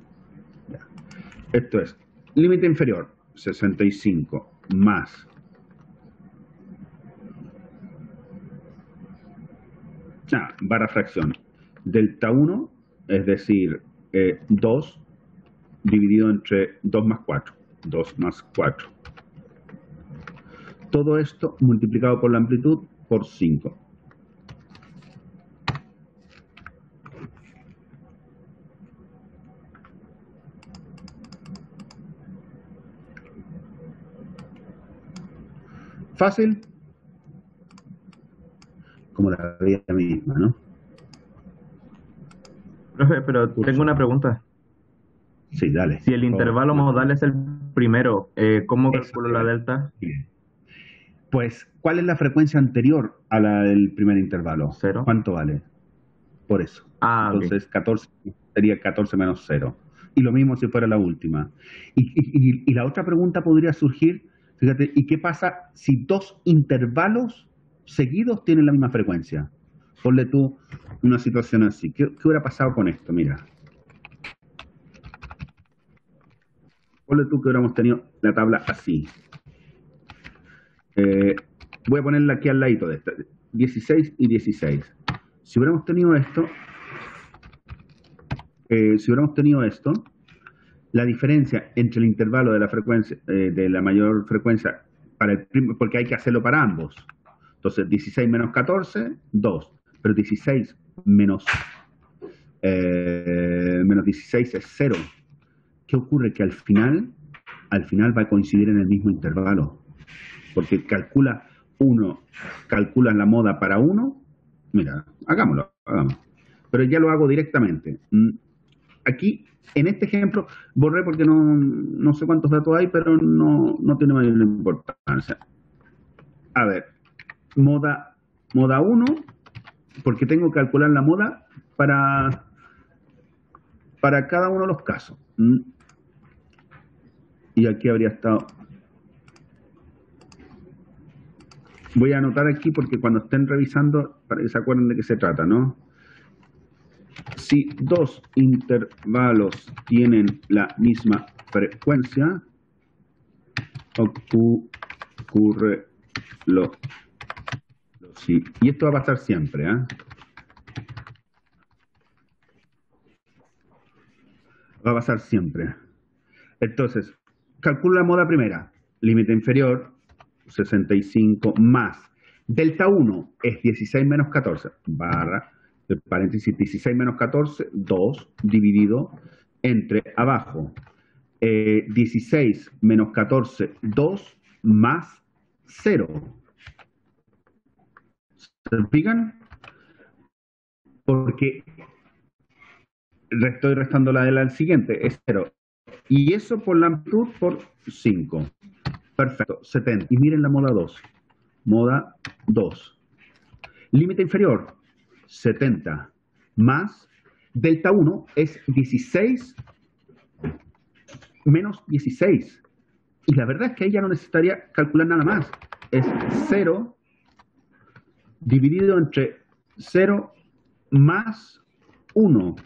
Esto es límite inferior, 65 más barra fracción delta 1, es decir, 2 dividido entre 2 más 4. 2 más 4. Todo esto multiplicado por la amplitud por 5. Fácil, como la vida misma, ¿no? Profe, pero tengo una pregunta. Sí, dale. Si el intervalo modal es el primero, ¿cómo calculo la delta? Bien. Pues, ¿cuál es la frecuencia anterior a la del primer intervalo? 0. ¿Cuánto vale? Por eso. Entonces, okay. 14 sería 14 menos 0. Y lo mismo si fuera la última. Y la otra pregunta podría surgir, fíjate, ¿y qué pasa si dos intervalos seguidos tienen la misma frecuencia? Ponle tú una situación así. ¿Qué hubiera pasado con esto? Mira. Ponle tú que hubiéramos tenido la tabla así. Voy a ponerla aquí al ladito de esta. 16 y 16. Si hubiéramos tenido esto, la diferencia entre el intervalo de la frecuencia, de la mayor frecuencia, porque hay que hacerlo para ambos. Entonces, 16 menos 14, 2. Pero 16 menos 16 es 0. ¿Qué ocurre? Que al final va a coincidir en el mismo intervalo. Porque calcula uno, calculas la moda para uno, mira, hagámoslo. Pero ya lo hago directamente. Aquí, en este ejemplo, borré porque no sé cuántos datos hay, pero no tiene mayor importancia. A ver, moda 1, porque tengo que calcular la moda para cada uno de los casos. Y aquí habría estado... Voy a anotar aquí porque cuando estén revisando, para que se acuerden de qué se trata, ¿no? Si dos intervalos tienen la misma frecuencia, ocurre lo sí. Y esto va a pasar siempre, ¿eh? Va a pasar siempre. Entonces, calculo la moda primera. Límite inferior, 65 más. Delta 1 es 16 menos 14, barra, paréntesis, 16 menos 14, 2, dividido entre abajo. 16 menos 14, 2 más 0. ¿Se fijan? Porque estoy restando la de la siguiente, es 0. Y eso por la amplitud por 5. Perfecto, 70. Y miren la moda 2. Moda 2. Límite inferior, 70. Más delta 1 es 16 menos 16. Y la verdad es que ahí ya no necesitaría calcular nada más. Es 0 dividido entre 0 más 1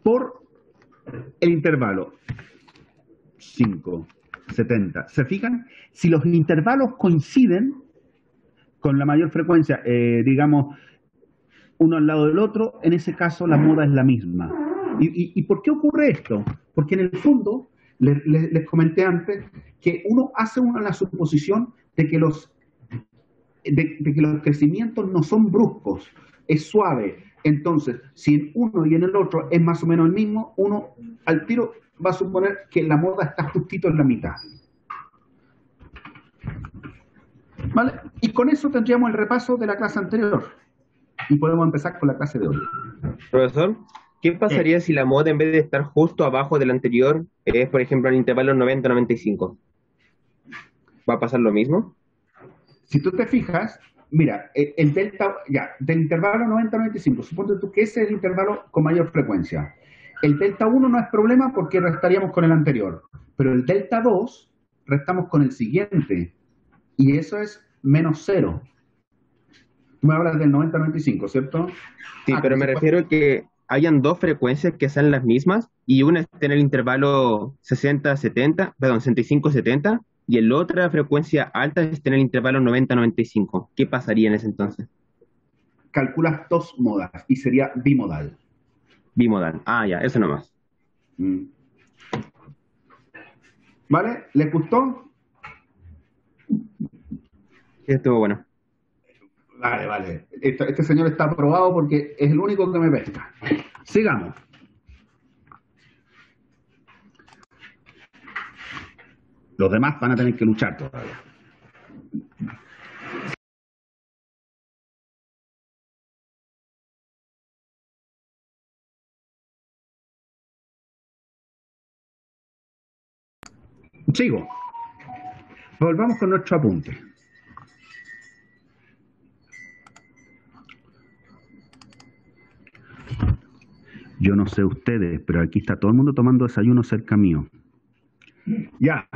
por el intervalo 5, 70. ¿Se fijan? Si los intervalos coinciden con la mayor frecuencia, digamos, uno al lado del otro, en ese caso la moda es la misma. ¿Y por qué ocurre esto? Porque en el fondo, les comenté antes, que uno hace la suposición de que los crecimientos no son bruscos, es suave. Entonces, si en uno y en el otro es más o menos el mismo, uno al tiro va a suponer que la moda está justito en la mitad. ¿Vale? Y con eso tendríamos el repaso de la clase anterior. Y podemos empezar con la clase de hoy. Profesor, ¿qué pasaría si la moda en vez de estar justo abajo del anterior es, por ejemplo, el intervalo 90-95? ¿Va a pasar lo mismo? Si tú te fijas, mira, el delta, ya, del intervalo 90-95, suponte tú que ese es el intervalo con mayor frecuencia. El delta 1 no es problema porque restaríamos con el anterior, pero el delta 2 restamos con el siguiente, y eso es menos 0. Tú me hablas del 90-95, ¿cierto? Sí, pero me refiero a que hayan dos frecuencias que sean las mismas, y una esté en el intervalo 65-70, y la otra frecuencia alta esté en el intervalo 90-95. ¿Qué pasaría en ese entonces? Calculas dos modas y sería bimodal. Bimodal. Ah, ya, eso nomás. ¿Vale? ¿Les gustó? Estuvo bueno. Vale. Este señor está aprobado porque es el único que me pesca. Sigamos. Los demás van a tener que luchar todavía. Sigo. Volvamos con nuestro apunte. Yo no sé ustedes, pero aquí está todo el mundo tomando desayuno cerca mío. Ya.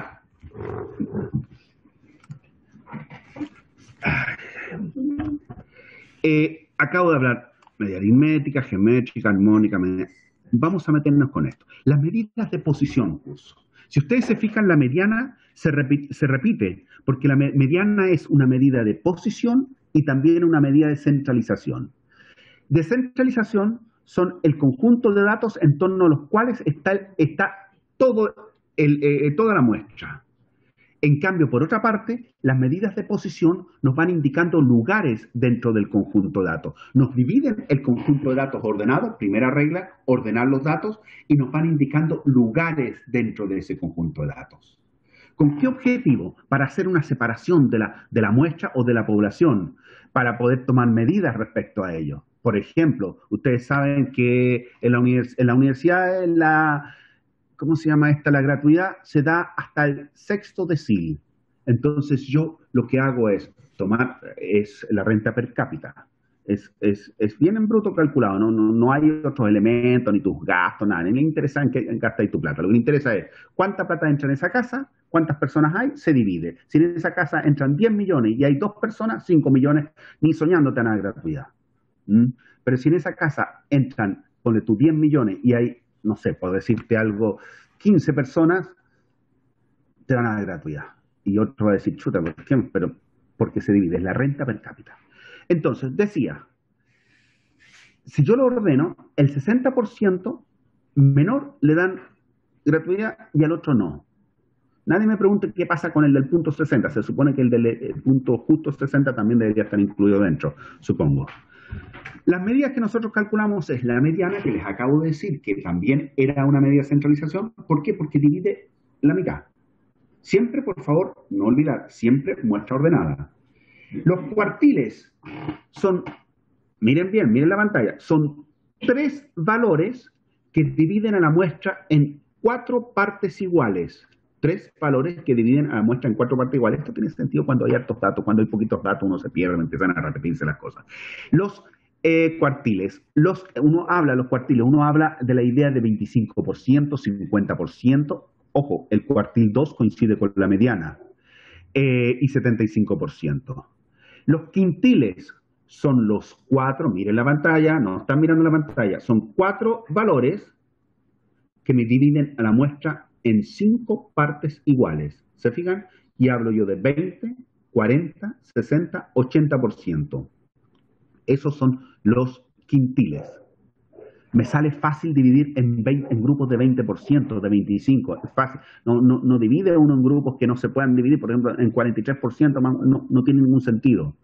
Acabo de hablar de aritmética, geométrica, armónica. Vamos a meternos con esto. Las medidas de posición, curso. Si ustedes se fijan, la mediana se repite porque la mediana es una medida de posición y también una medida de centralización. Descentralización son el conjunto de datos en torno a los cuales está toda la muestra. En cambio, por otra parte, las medidas de posición nos van indicando lugares dentro del conjunto de datos. Nos dividen el conjunto de datos ordenado, primera regla, ordenar los datos, y nos van indicando lugares dentro de ese conjunto de datos. ¿Con qué objetivo? Para hacer una separación de la muestra o de la población, para poder tomar medidas respecto a ello. Por ejemplo, ustedes saben que en la universidad, ¿cómo se llama esta? La gratuidad se da hasta el sexto decil. Entonces yo lo que hago es tomar la renta per cápita. Es bien en bruto calculado, no hay otros elementos, ni tus gastos, nada. Ni le interesa en qué gastáis tu plata. Lo que le interesa es cuánta plata entra en esa casa, cuántas personas hay, se divide. Si en esa casa entran 10 millones y hay 2 personas, 5 millones, ni soñando te dan la gratuidad. Pero si en esa casa entran, ponle tú 10 millones y hay, no sé, por decirte algo, 15 personas, te dan la gratuidad. Y otro va a decir, chuta, ¿por qué? Pero porque se divide, es la renta per cápita. Entonces, decía, si yo lo ordeno, el 60% menor le dan gratuidad y al otro no. Nadie me pregunte qué pasa con el del punto 60. Se supone que el del punto justo 60 también debería estar incluido dentro, supongo. Las medidas que nosotros calculamos es la mediana, que les acabo de decir que también era una medida de centralización. ¿Por qué? Porque divide la mitad. Siempre, por favor, no olvidar, siempre muestra ordenada. Los cuartiles son, miren bien, miren la pantalla, son 3 valores que dividen a la muestra en 4 partes iguales. 3 valores que dividen a la muestra en 4 partes iguales. Esto tiene sentido cuando hay hartos datos, cuando hay poquitos datos uno se pierde, empiezan a repetirse las cosas. Los cuartiles, uno habla de la idea de 25%, 50%. Ojo, el cuartil 2 coincide con la mediana y 75%. Los quintiles son los 4, miren la pantalla, no están mirando la pantalla, son 4 valores que me dividen a la muestra en 5 partes iguales. ¿Se fijan? Y hablo yo de 20, 40, 60, 80%. Esos son los quintiles. Me sale fácil dividir en grupos de 20%, de 25%. Es fácil. No divide uno en grupos que no se puedan dividir, por ejemplo, en 43%, no tiene ningún sentido.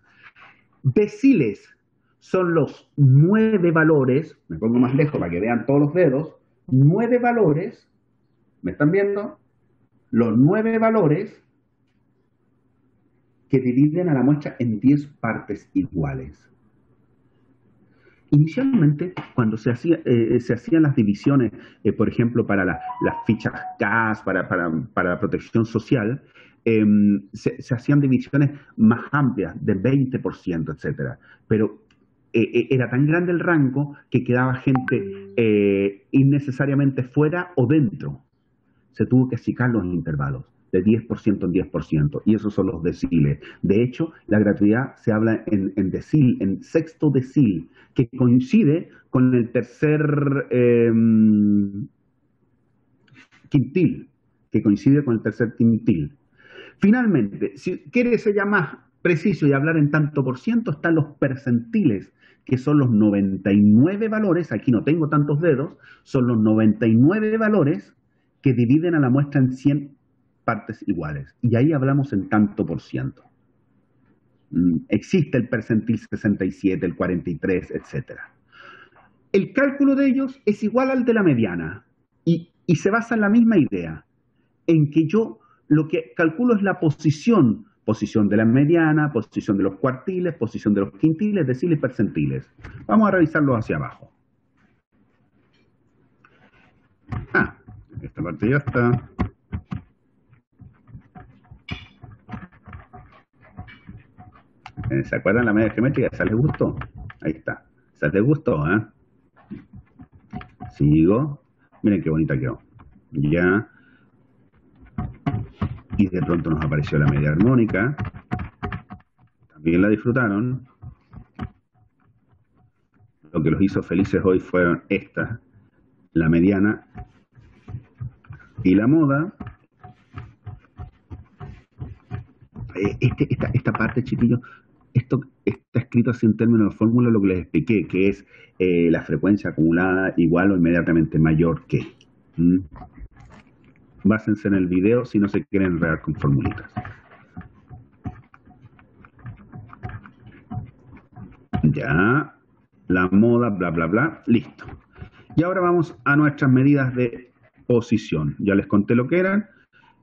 Deciles son los 9 valores, me pongo más lejos para que vean todos los dedos, 9 valores, ¿me están viendo? Los 9 valores que dividen a la muestra en 10 partes iguales. Inicialmente, cuando se hacían las divisiones, por ejemplo, para las fichas CAS, para la protección social, se hacían divisiones más amplias, de 20%, etcétera. Pero era tan grande el rango que quedaba gente innecesariamente fuera o dentro. Se tuvo que achicar los intervalos de 10% en 10%, y esos son los deciles. De hecho, la gratuidad se habla en decil, en sexto decil, que coincide con el tercer quintil, Finalmente, si quieres ser ya más preciso y hablar en tanto por ciento, están los percentiles, que son los 99 valores, aquí no tengo tantos dedos, son los 99 valores que dividen a la muestra en 100 partes iguales. Y ahí hablamos en tanto por ciento. Existe el percentil 67, el 43, etc. El cálculo de ellos es igual al de la mediana y se basa en la misma idea, en que yo lo que calculo es la posición de la mediana, posición de los cuartiles, posición de los quintiles, deciles y percentiles. Vamos a revisarlos hacia abajo. Esta parte ya está. ¿Se acuerdan la media geométrica? ¿Esa les gustó? Ahí está. ¿Esa les gustó? Sigo. Miren qué bonita quedó. Ya. Y de pronto nos apareció la media armónica. También la disfrutaron. Lo que los hizo felices hoy fueron estas. La mediana y la moda. Esta parte, chiquillos, esto está escrito así en términos de fórmula, lo que les expliqué, que es la frecuencia acumulada igual o inmediatamente mayor que. Básense en el video si no se quieren enredar con formulitas. Ya, la moda, bla, bla, bla, listo. Y ahora vamos a nuestras medidas de posición. Ya les conté lo que eran.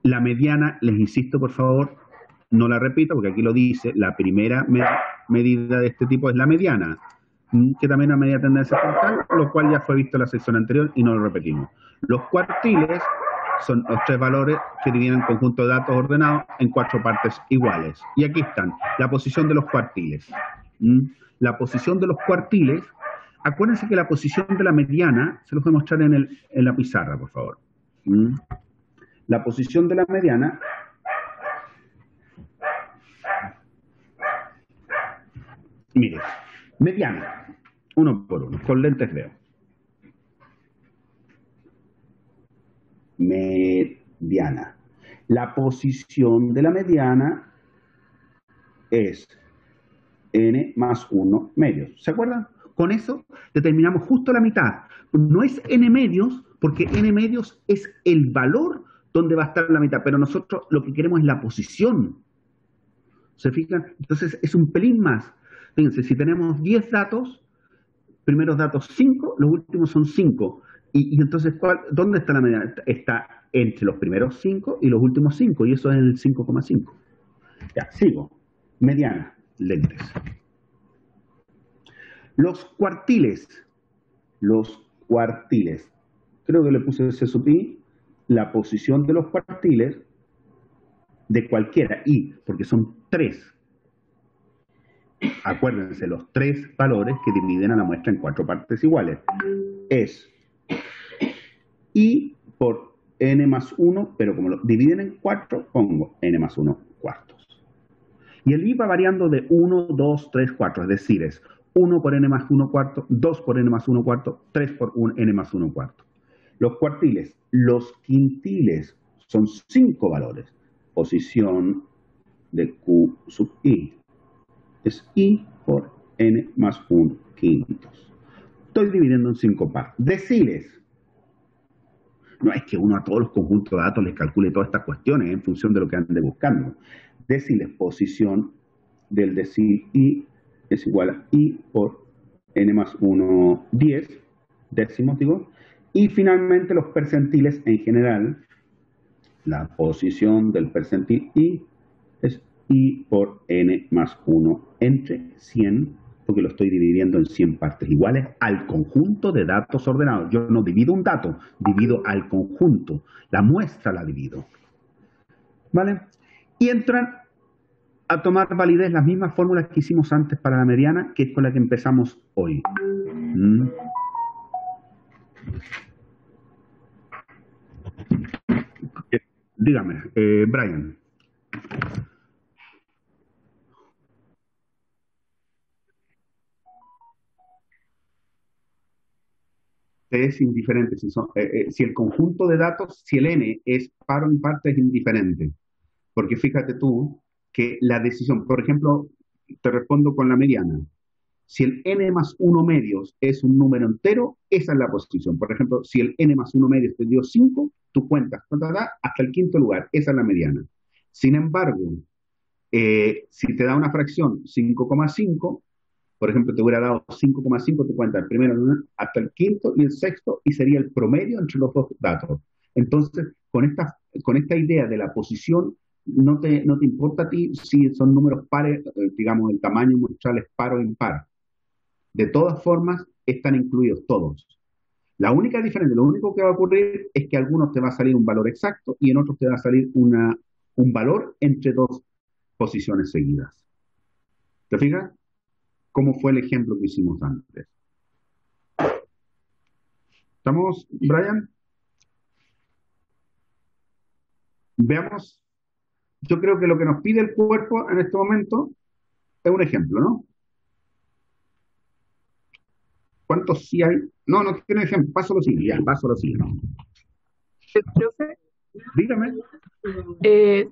La mediana, les insisto, por favor, no la repito, porque aquí lo dice, la primera medida de este tipo es la mediana, que también es una medida de tendencia frontal, lo cual ya fue visto en la sección anterior y no lo repetimos. Los cuartiles son los tres valores que dividen el conjunto de datos ordenados en cuatro partes iguales. Y aquí están, la posición de los cuartiles. La posición de los cuartiles, acuérdense que la posición de la mediana, se los voy a mostrar en la pizarra, por favor. La posición de la mediana mire, mediana, uno por uno, con lentes veo. Mediana. La posición de la mediana es n más 1 medios. ¿Se acuerdan? Con eso determinamos justo la mitad. No es n medios, porque n medios es el valor donde va a estar la mitad, pero nosotros lo que queremos es la posición. ¿Se fijan? Entonces es un pelín más. Fíjense, si tenemos 10 datos, primeros datos 5, los últimos son 5. Y entonces, ¿dónde está la mediana? Está entre los primeros 5 y los últimos 5, y eso es el 5,5. Ya, sigo. Mediana, lentes. Los cuartiles. Creo que le puse ese subí. La posición de los cuartiles de cualquiera, porque son 3. Acuérdense, los 3 valores que dividen a la muestra en 4 partes iguales. Es I por n más 1, pero como lo dividen en 4, pongo n más 1 cuartos. Y el I va variando de 1, 2, 3, 4, es decir, es 1 por n más 1 cuarto, 2 por n más 1 cuarto, 3 por n más 1 cuarto. Los cuartiles, los quintiles son 5 valores. Posición de Q sub I es I por n más 1 quintos. Estoy dividiendo en 5 partes. Deciles. No es que uno a todos los conjuntos de datos les calcule todas estas cuestiones en función de lo que ande buscando. Deciles, posición del decil I es igual a I por n más 1, 10, décimos digo. Y finalmente los percentiles en general, la posición del percentil I es I por n más 1 entre 100, porque lo estoy dividiendo en 100 partes iguales al conjunto de datos ordenados. Yo no divido un dato, divido al conjunto. La muestra la divido. ¿Vale? Y entran a tomar validez las mismas fórmulas que hicimos antes para la mediana, que es con la que empezamos hoy. Dígame, Brian. Es indiferente si el conjunto de datos, si el n es par o impar, es indiferente. Porque fíjate tú que la decisión, por ejemplo, te respondo con la mediana. Si el n más 1 medios es un número entero, esa es la posición. Por ejemplo, si el n más 1 medios te dio 5, tú cuentas hasta el quinto lugar. Esa es la mediana. Sin embargo, si te da una fracción 5,5, por ejemplo, te hubiera dado 5,5, te cuenta el primero hasta el quinto y el sexto, y sería el promedio entre los dos datos. Entonces, con esta idea de la posición, no te importa a ti si son números pares, digamos, el tamaño muestral es par o impar. De todas formas, están incluidos todos. La única diferencia, lo único que va a ocurrir es que a algunos te va a salir un valor exacto y en otros te va a salir un valor entre dos posiciones seguidas. ¿Te fijas? ¿Cómo fue el ejemplo que hicimos antes? ¿Estamos, Brian? Veamos. Yo creo que lo que nos pide el cuerpo en este momento es un ejemplo, ¿no? ¿Cuántos sí hay? No tiene ejemplo. Paso a lo siguiente. Ya, paso a lo siguiente. Profe, Dígame.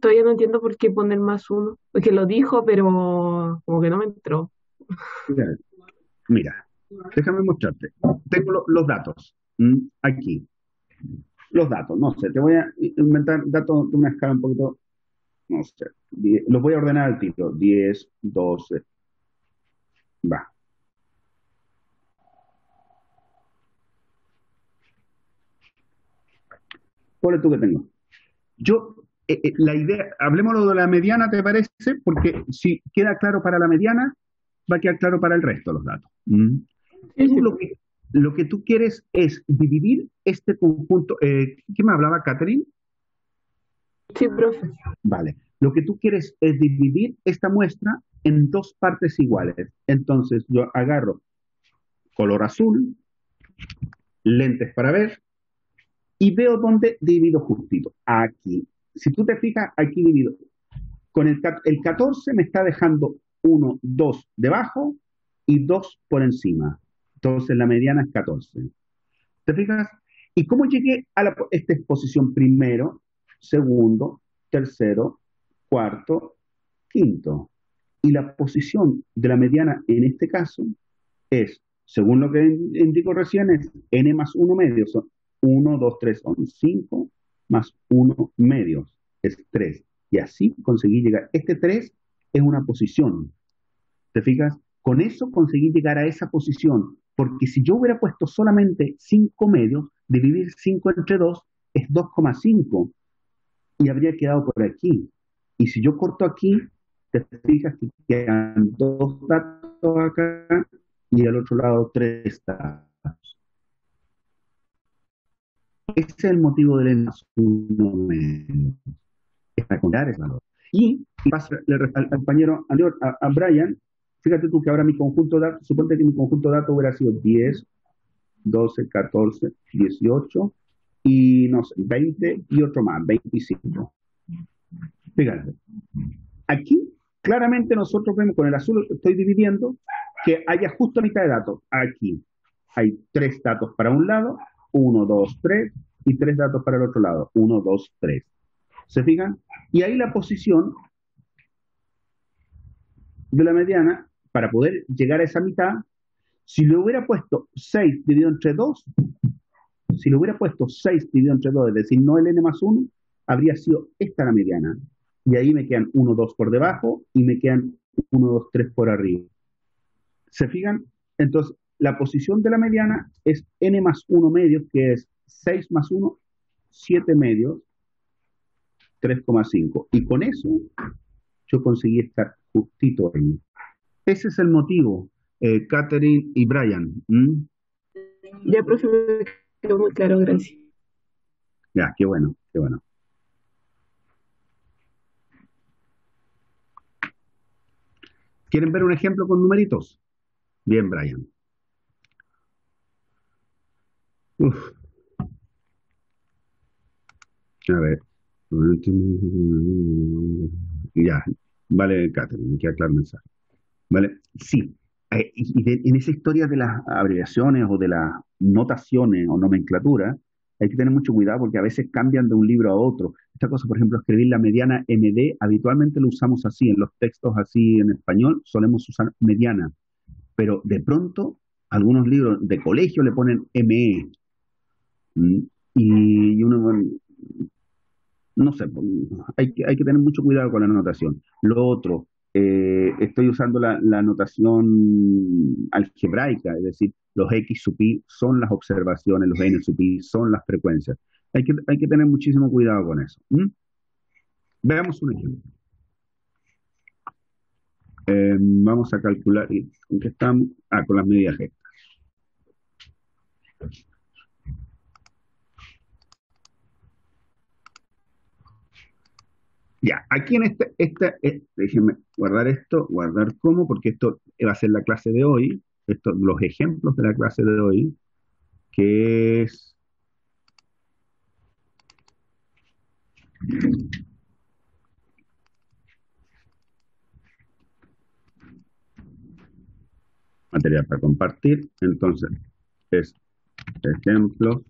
todavía no entiendo por qué poner más 1, porque lo dijo, pero como que no me entró. Mira, déjame mostrarte. Tengo los datos. Aquí. Los datos, no sé, te voy a inventar datos de una escala un poquito, no sé, los voy a ordenar al título, 10, 12, va. ¿Cuál es tú que tengo? Yo la idea, hablemoslo de la mediana, ¿te parece? Porque si queda claro para la mediana, va a quedar claro para el resto de los datos. Sí, Tú sí. lo que tú quieres es dividir este conjunto. ¿Qué me hablaba, Catherine? Sí, profe. Vale. Lo que tú quieres es dividir esta muestra en dos partes iguales. Entonces yo agarro color azul, lentes para ver, y veo dónde divido justito. Aquí. Si tú te fijas, aquí divido. Con el 14 me está dejando 1, 2 debajo y 2 por encima. Entonces la mediana es 14. ¿Te fijas? ¿Y cómo llegué a esta exposición? Primero, segundo, tercero, cuarto, quinto. Y la posición de la mediana en este caso es, según lo que indico recién, es n más 1 medio. Son 1, 2, 3, son 5, más 1 medios, es 3. Y así conseguí llegar. Este 3 es una posición. ¿Te fijas? Con eso conseguí llegar a esa posición. Porque si yo hubiera puesto solamente 5 medios, dividir 5 entre 2 es 2,5 y habría quedado por aquí. Y si yo corto aquí, te fijas que quedan 2 datos acá y al otro lado 3 datos. Ese es el motivo del n más 1 medio. Es para contar ese valor. Y pasa al compañero anterior, a Brian, fíjate tú que ahora mi conjunto de datos, suponte que mi conjunto de datos hubiera sido 10, 12, 14, 18 y no sé, 20 y otro más, 25. Fíjate, aquí claramente nosotros vemos con el azul, estoy dividiendo, que haya justo a mitad de datos. Aquí hay 3 datos para un lado, 1, 2, 3, y 3 datos para el otro lado, 1, 2, 3. ¿Se fijan? Y ahí la posición de la mediana, para poder llegar a esa mitad, si le hubiera puesto 6 dividido entre 2, si le hubiera puesto 6 dividido entre 2, es decir, no el n más 1, habría sido esta la mediana. Y ahí me quedan 1, 2 por debajo y me quedan 1, 2, 3 por arriba. ¿Se fijan? Entonces, la posición de la mediana es n más 1 medios, que es 6 más 1, 7 medios, 3,5. Y con eso yo conseguí estar justito ahí. Ese es el motivo, Catherine y Brian. Ya, profe, me quedó muy claro, gracias. Ya, qué bueno, qué bueno. ¿Quieren ver un ejemplo con numeritos? Bien, Brian. Uf. A ver. Ya, vale, Catherine, queda claro el mensaje. Vale, sí. En esa historia de las abreviaciones o de las notaciones o nomenclatura, hay que tener mucho cuidado porque a veces cambian de un libro a otro. Esta cosa, por ejemplo, escribir la mediana MD, habitualmente lo usamos así, en los textos así en español solemos usar mediana, pero de pronto algunos libros de colegio le ponen ME. Y uno, bueno, no sé, hay que tener mucho cuidado con la notación. Lo otro, estoy usando la notación algebraica, es decir, los X sub i son las observaciones, los N sub i son las frecuencias. Hay que tener muchísimo cuidado con eso. Veamos un ejemplo. Vamos a calcular, ¿en qué estamos? Con las medidas G. Ya, aquí en déjenme guardar esto, guardar como, porque esto va a ser la clase de hoy, los ejemplos de la clase de hoy, que es material para compartir. Entonces, es ejemplos,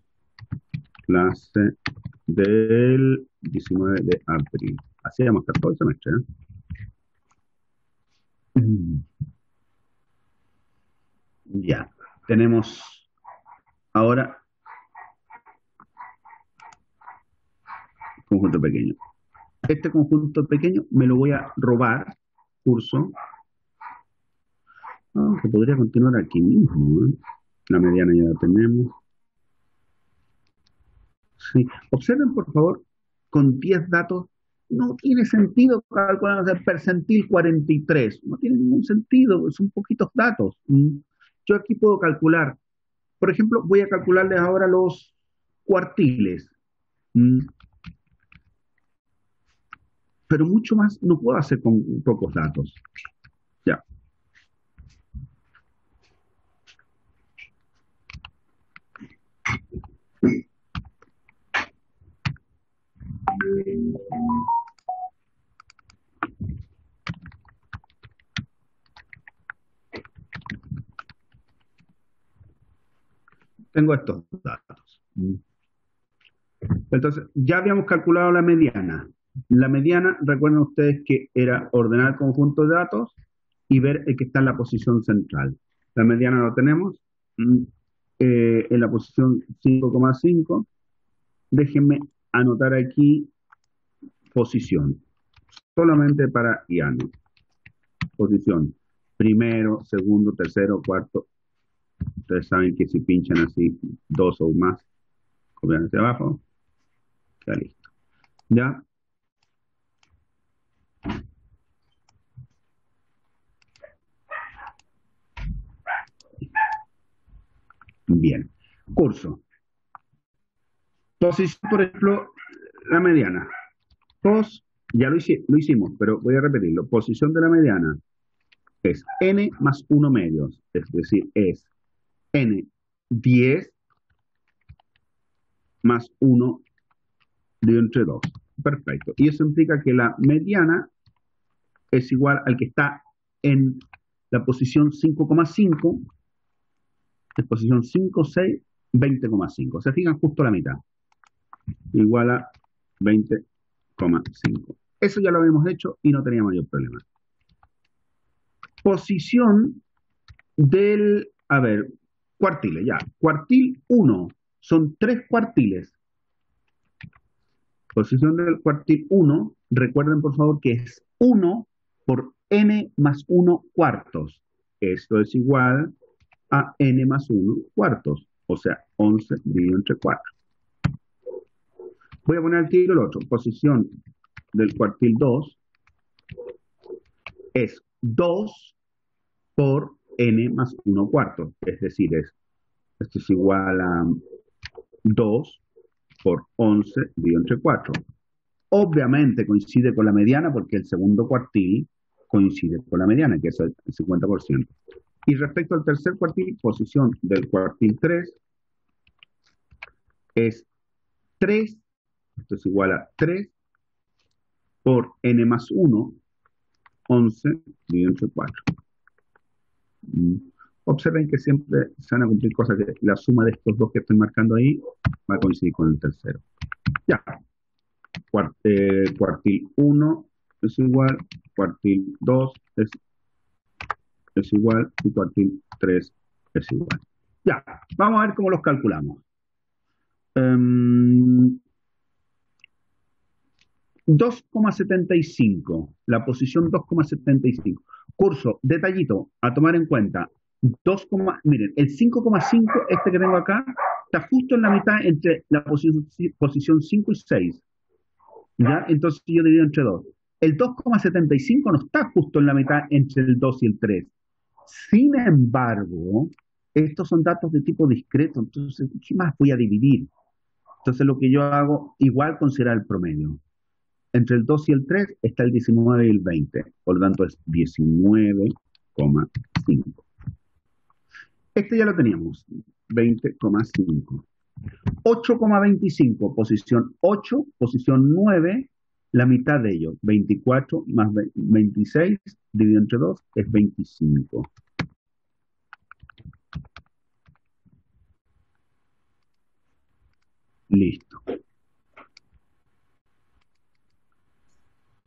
clase del 19 de abril. Así vamos a estar todo el semestre, Ya, tenemos ahora conjunto pequeño. Este conjunto pequeño me lo voy a robar, curso. Que podría continuar aquí mismo. La mediana ya la tenemos. Sí. Observen, por favor, con 10 datos, no tiene sentido calcular el percentil 43, no tiene ningún sentido, son poquitos datos. Yo aquí puedo calcular, por ejemplo, voy a calcularles ahora los cuartiles, pero mucho más no puedo hacer con pocos datos. Ya. Tengo estos datos. Entonces, ya habíamos calculado la mediana. La mediana, recuerden ustedes que era ordenar el conjunto de datos y ver el que está en la posición central. La mediana lo tenemos en la posición 5,5. Déjenme anotar aquí posición, solamente para Iano. Posición, primero, segundo, tercero, cuarto. Ustedes saben que si pinchan así, 2 o más, copian hacia abajo, queda listo. ¿Ya? Bien. Curso. Posición, por ejemplo, la mediana. Ya lo hicimos, pero voy a repetirlo. Posición de la mediana es n más 1 medios, es decir, es n 10 más 1 dividido entre 2. Perfecto. Y eso implica que la mediana es igual al que está en la posición 5,5, en posición 5, 6, 20,5. Se fijan justo la mitad. Igual a 20,5. Eso ya lo habíamos hecho y no tenía mayor problema. Posición del, a ver, cuartiles, ya. Cuartil 1, son 3 cuartiles. Posición del cuartil 1, recuerden por favor que es 1 por n más 1 cuartos. Esto es igual a n más 1 cuartos, o sea, 11 dividido entre 4. Voy a poner al tiro el otro. Posición del cuartil 2 es 2 por n más 1 cuartos, es decir, esto es igual a 2 por 11 dividido entre 4. Obviamente coincide con la mediana porque el segundo cuartil coincide con la mediana, que es el 50%. Y respecto al tercer cuartil, posición del cuartil 3 es 3, esto es igual a 3 por n más 1, 11 dividido entre 4. Observen que siempre se van a cumplir cosas que la suma de estos dos que estoy marcando ahí va a coincidir con el tercero. Ya. Cuartil 1 es igual, cuartil 2 es igual y cuartil 3 es igual. Ya, vamos a ver cómo los calculamos. 2,75, la posición 2,75. Curso, detallito, a tomar en cuenta. Miren, el 5,5, este que tengo acá, está justo en la mitad entre la posición 5 y 6. ¿Ya? Entonces yo divido entre 2. El 2,75 no está justo en la mitad entre el 2 y el 3. Sin embargo, estos son datos de tipo discreto, entonces, ¿qué más voy a dividir? Entonces lo que yo hago, igual considerar el promedio. Entre el 2 y el 3 está el 19 y el 20, por lo tanto es 19,5. Este ya lo teníamos, 20,5. 8,25, posición 8, posición 9, la mitad de ello, 24 más 26, dividido entre 2, es 25. Listo.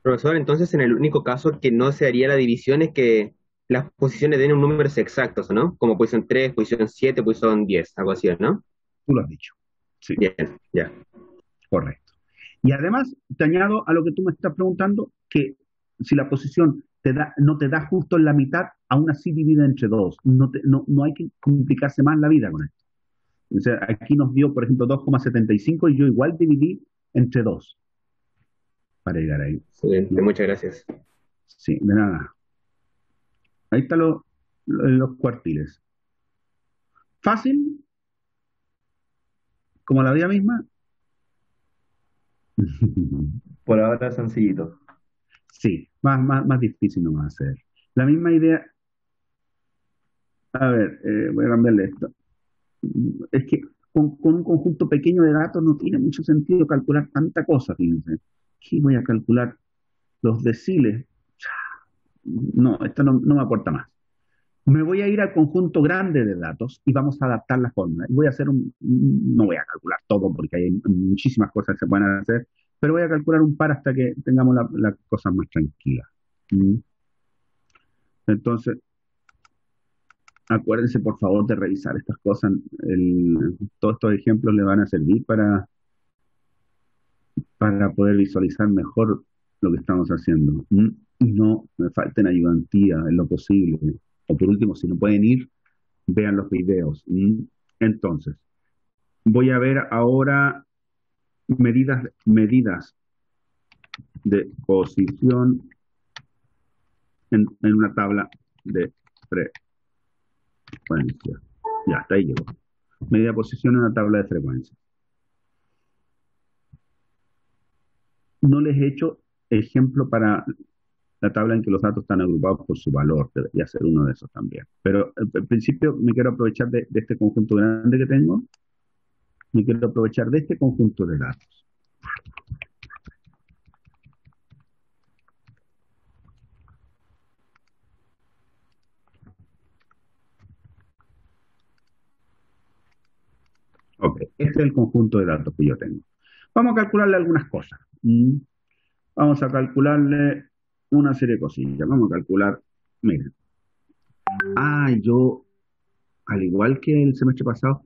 Profesor, entonces en el único caso que no se haría la división es que las posiciones den un números exactos, ¿no? Como posición 3, posición 7, posición 10, algo así, ¿no? Tú lo has dicho. Sí. Bien, ya. Correcto. Y además, te añado a lo que tú me estás preguntando, que si la posición no te da justo en la mitad, aún así divide entre 2. No hay que complicarse más la vida con esto. O sea, aquí nos dio, por ejemplo, 2,75 y yo igual dividí entre 2. para llegar ahí. Excelente, muchas gracias. Sí, de nada. Ahí están los cuartiles. Fácil, como la vida misma. Por ahora sencillito. Sí, más difícil no va a ser. La misma idea. A ver, voy a cambiarle esto. Es que con un conjunto pequeño de datos no tiene mucho sentido calcular tanta cosa, fíjense. Aquí voy a calcular los deciles. No, esto no me aporta más. Me voy a ir al conjunto grande de datos y vamos a adaptar la fórmula. Voy a hacer no voy a calcular todo porque hay muchísimas cosas que se pueden hacer, pero voy a calcular un par hasta que tengamos las cosas más tranquilas. ¿Mm? Entonces, acuérdense por favor de revisar estas cosas. Todos estos ejemplos le van a servir para poder visualizar mejor lo que estamos haciendo. ¿Mm? Y no me falten ayudantía en lo posible. O por último, si no pueden ir, vean los videos. ¿Mm? Entonces, voy a ver ahora medidas de posición en una tabla de frecuencia. Ya, hasta ahí llegó. Medida de posición en una tabla de frecuencia. No les he hecho ejemplo para la tabla en que los datos están agrupados por su valor. Debería ser uno de esos también. Pero en principio me quiero aprovechar de este conjunto grande que tengo. Me quiero aprovechar de este conjunto de datos. Ok, este es el conjunto de datos que yo tengo. Vamos a calcularle algunas cosas. Vamos a calcularle una serie de cosillas. Vamos a calcular, miren. Yo, al igual que el semestre pasado,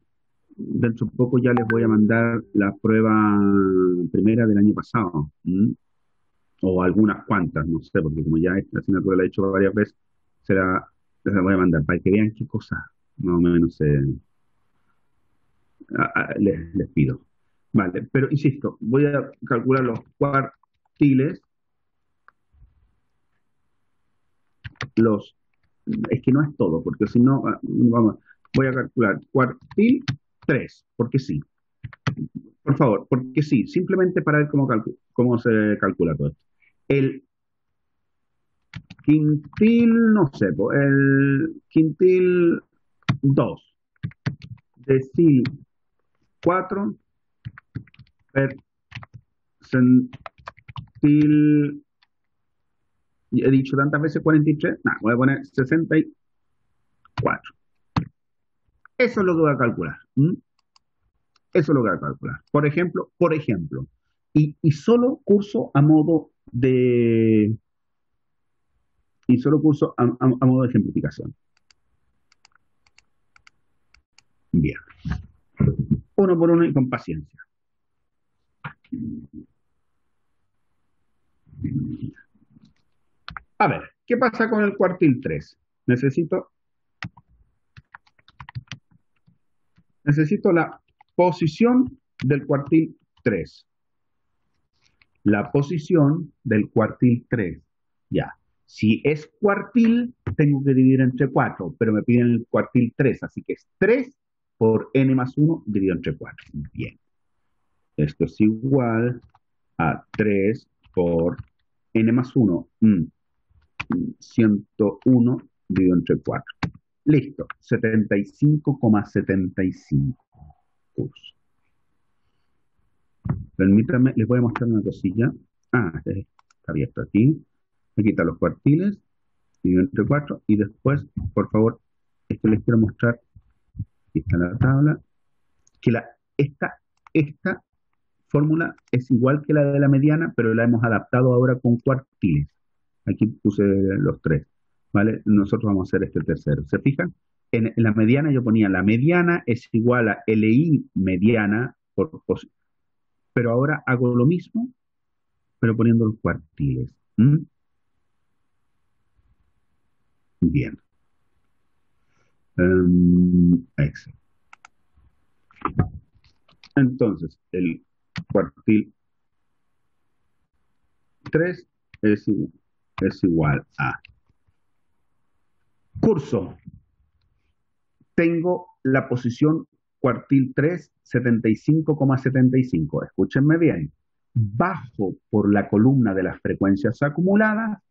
dentro de poco ya les voy a mandar la prueba primera del año pasado. O algunas cuantas, no sé, porque como ya esta asignatura la he hecho varias veces, les la voy a mandar para que vean qué cosas más o menos les pido. Vale, pero insisto, voy a calcular los cuartiles, es que no es todo, porque si no, voy a calcular cuartil 3 porque sí. Por favor, porque sí, simplemente para ver cómo se calcula todo esto. El quintil, no sé, el quintil 2 decil 4 percentil, he dicho tantas veces 43, voy a poner 64. Eso es lo que voy a calcular. Eso es lo que voy a calcular. Por ejemplo, y solo curso a modo de modo de ejemplificación. Bien. Uno por uno y con paciencia. A ver, ¿qué pasa con el cuartil 3? Necesito la posición del cuartil 3. La posición del cuartil 3. Ya. Si es cuartil, tengo que dividir entre 4, pero me piden el cuartil 3, así que es 3 por n más 1 dividido entre 4. Bien. Esto es igual a 3 por n más 1, 101 dividido entre 4. Listo, 75,75 cursos. Permítanme, les voy a mostrar una cosilla. Está abierto aquí. Me quita los cuartiles, dividido entre 4, y después, por favor, esto les quiero mostrar. Aquí está la tabla. Que esta fórmula es igual que la de la mediana, pero la hemos adaptado ahora con cuartiles. Aquí puse los 3, ¿vale? Nosotros vamos a hacer este tercero. ¿Se fijan? En la mediana yo ponía la mediana es igual a LI mediana, pero ahora hago lo mismo, pero poniendo los cuartiles. Bien. Excel. Entonces, el cuartil 3 es igual a. Curso. Tengo la posición cuartil 3, 75,75. Escúchenme bien. Bajo por la columna de las frecuencias acumuladas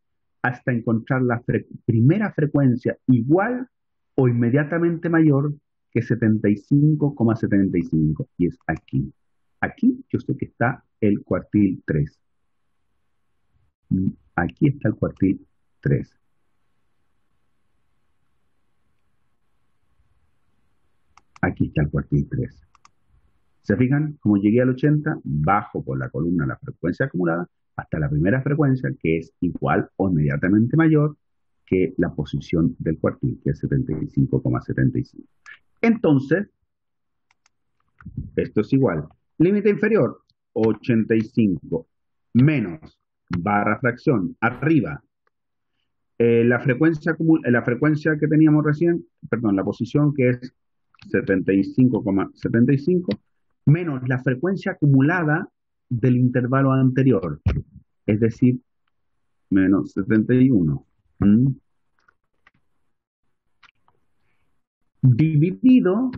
hasta encontrar la primera frecuencia igual o inmediatamente mayor que 75,75. Y es aquí. Aquí yo sé que está el cuartil 3. Aquí está el cuartil 3. Aquí está el cuartil 3. ¿Se fijan? Como llegué al 80, bajo por la columna la frecuencia acumulada hasta la primera frecuencia, que es igual o inmediatamente mayor que la posición del cuartil, que es 75,75. Entonces, esto es igual. Límite inferior, 85 menos barra fracción arriba. La frecuencia que teníamos recién, perdón, la posición que es 75,75 menos la frecuencia acumulada del intervalo anterior, es decir, menos 71. Dividido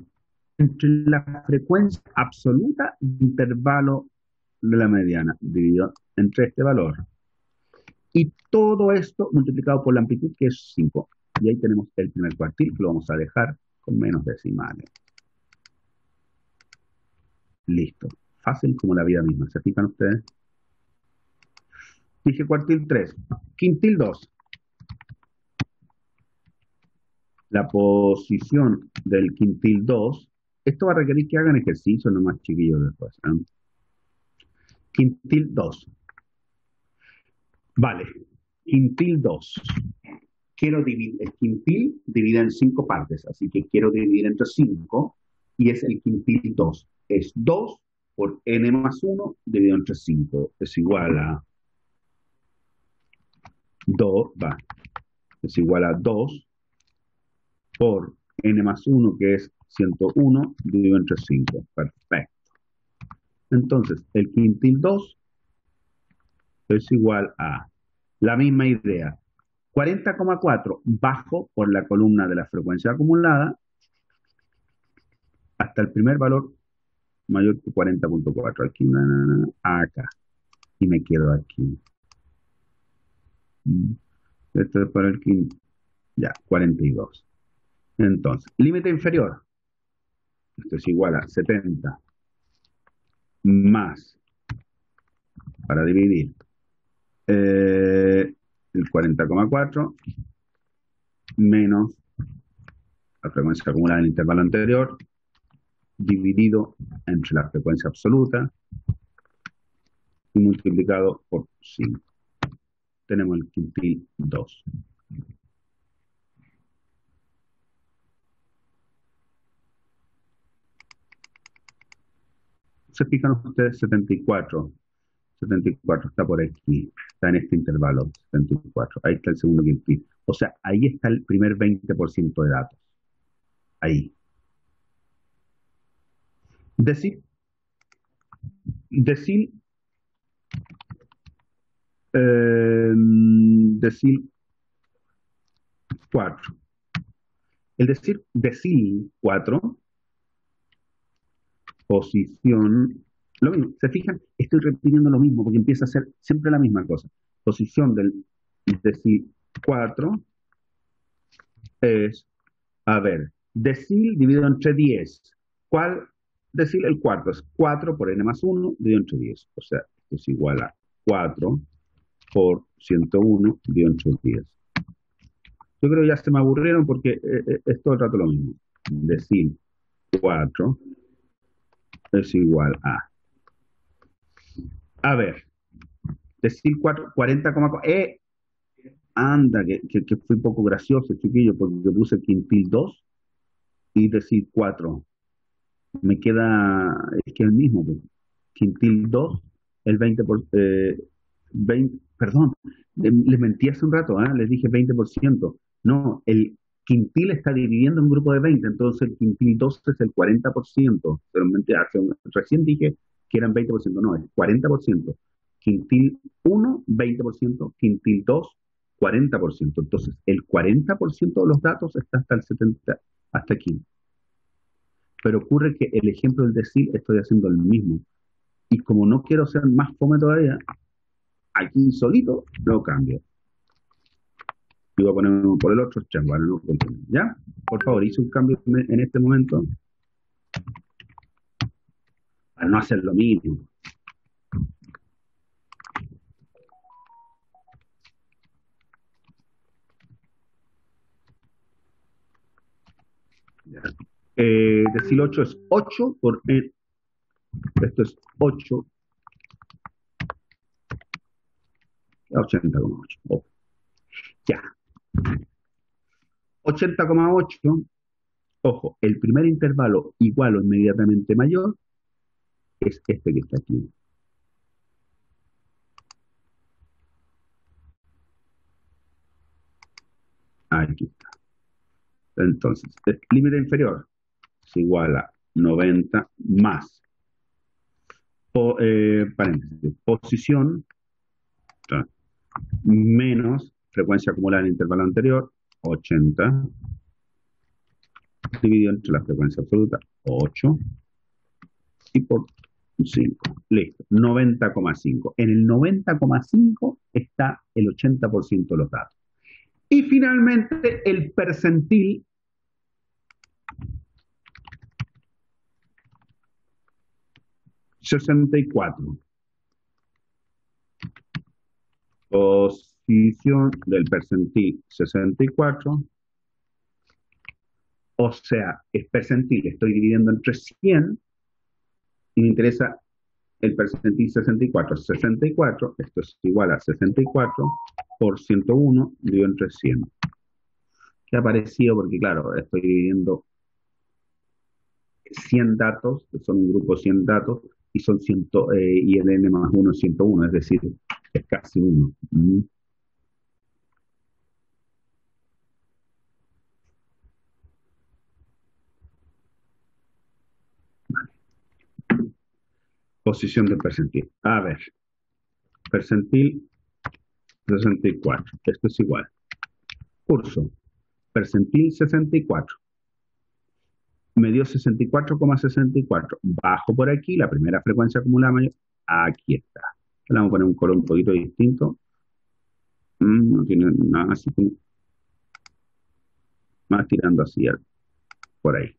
entre la frecuencia absoluta del intervalo de la mediana, dividido entre este valor. Y todo esto multiplicado por la amplitud, que es 5. Y ahí tenemos el primer cuartil, que lo vamos a dejar con menos decimales. Listo. Fácil como la vida misma. ¿Se fijan ustedes? Dije cuartil 3. Quintil 2. La posición del quintil 2. Esto va a requerir que hagan ejercicio nomás, chiquillos, después. Quintil 2. Vale. Quintil 2. Quiero dividir. El quintil divide en 5 partes, así que quiero dividir entre 5 y es el quintil 2. Es 2 por n más 1 dividido entre 5. Es igual a 2, es igual a 2 por n más 1, que es 101, dividido entre 5. Perfecto. Entonces, el quintil 2 es igual a la misma idea. 40,4 bajo por la columna de la frecuencia acumulada hasta el primer valor mayor que 40,4. Aquí, acá. Y me quedo aquí. Esto es para el quinto. Ya, 42. Entonces, límite inferior. Esto es igual a 70 más, para dividir, el 40,4 menos la frecuencia acumulada en el intervalo anterior, dividido entre la frecuencia absoluta y multiplicado por 5. Tenemos el quintil 2. Se fijan ustedes, 74. 74 está por aquí, está en este intervalo, 74. Ahí está el segundo quintil. O sea, ahí está el primer 20% de datos. Ahí. Decil 4. El decil 4, posición, lo mismo. ¿Se fijan? Estoy repitiendo lo mismo porque empieza a ser siempre la misma cosa. Posición del decil 4 es, a ver, decil dividido entre 10. ¿Cuál decil? El cuarto es 4 por n más 1 dividido entre 10. O sea, esto es igual a 4 por 101 dividido entre 10. Yo creo que ya se me aburrieron porque es todo el rato lo mismo. Decil 4 es igual a... A ver, decil 4, 40,4... anda, que fui poco gracioso, chiquillo, porque yo puse quintil 2 y decil 4. Me queda, es que es el mismo, pues. Quintil 2, el 20 por... 20, perdón, les mentí hace un rato, les dije 20%. No, el quintil está dividiendo en un grupo de 20, entonces el quintil 2 es el 40%. Pero mentí, recién dije que eran 20%, no, es 40%. Quintil 1, 20%, quintil 2, 40%. Entonces, el 40% de los datos está hasta el 70, hasta aquí. Pero ocurre que el ejemplo del decil estoy haciendo el mismo. Y como no quiero ser más fome todavía, aquí solito lo cambio. Y voy a poner uno por el otro, igual no funciona. ¿Ya? Por favor, hice un cambio en este momento para no hacer lo mismo. Ya. Decil 8 es 8 por esto es 8, 80,8. Oh, ya. 80,8. Ojo, el primer intervalo igual o inmediatamente mayor es este que está aquí. Aquí está. Entonces, el límite inferior es igual a 90 más, paréntesis, posición, menos frecuencia acumulada en el intervalo anterior, 80, dividido entre la frecuencia absoluta, 8, y por 5. Listo, 90,5. En el 90,5 está el 80% de los datos. Y finalmente el percentil ...64. Posición del percentil 64. O sea, es percentil, estoy dividiendo entre 100 y me interesa el percentil 64. 64, esto es igual a 64 por 101 dividido entre 100. Que ha parecido porque, claro, estoy dividiendo 100 datos, que son un grupo de 100 datos, y son 100, y el n más 1 es 101, es decir, es casi 1. Posición del percentil. A ver, percentil 64. Esto es igual. Curso. Percentil 64. Me dio 64,64. Bajo por aquí, la primera frecuencia acumulada mayor. Aquí está. Le vamos a poner un color un poquito distinto. No tiene nada así como. Más tirando así, por ahí.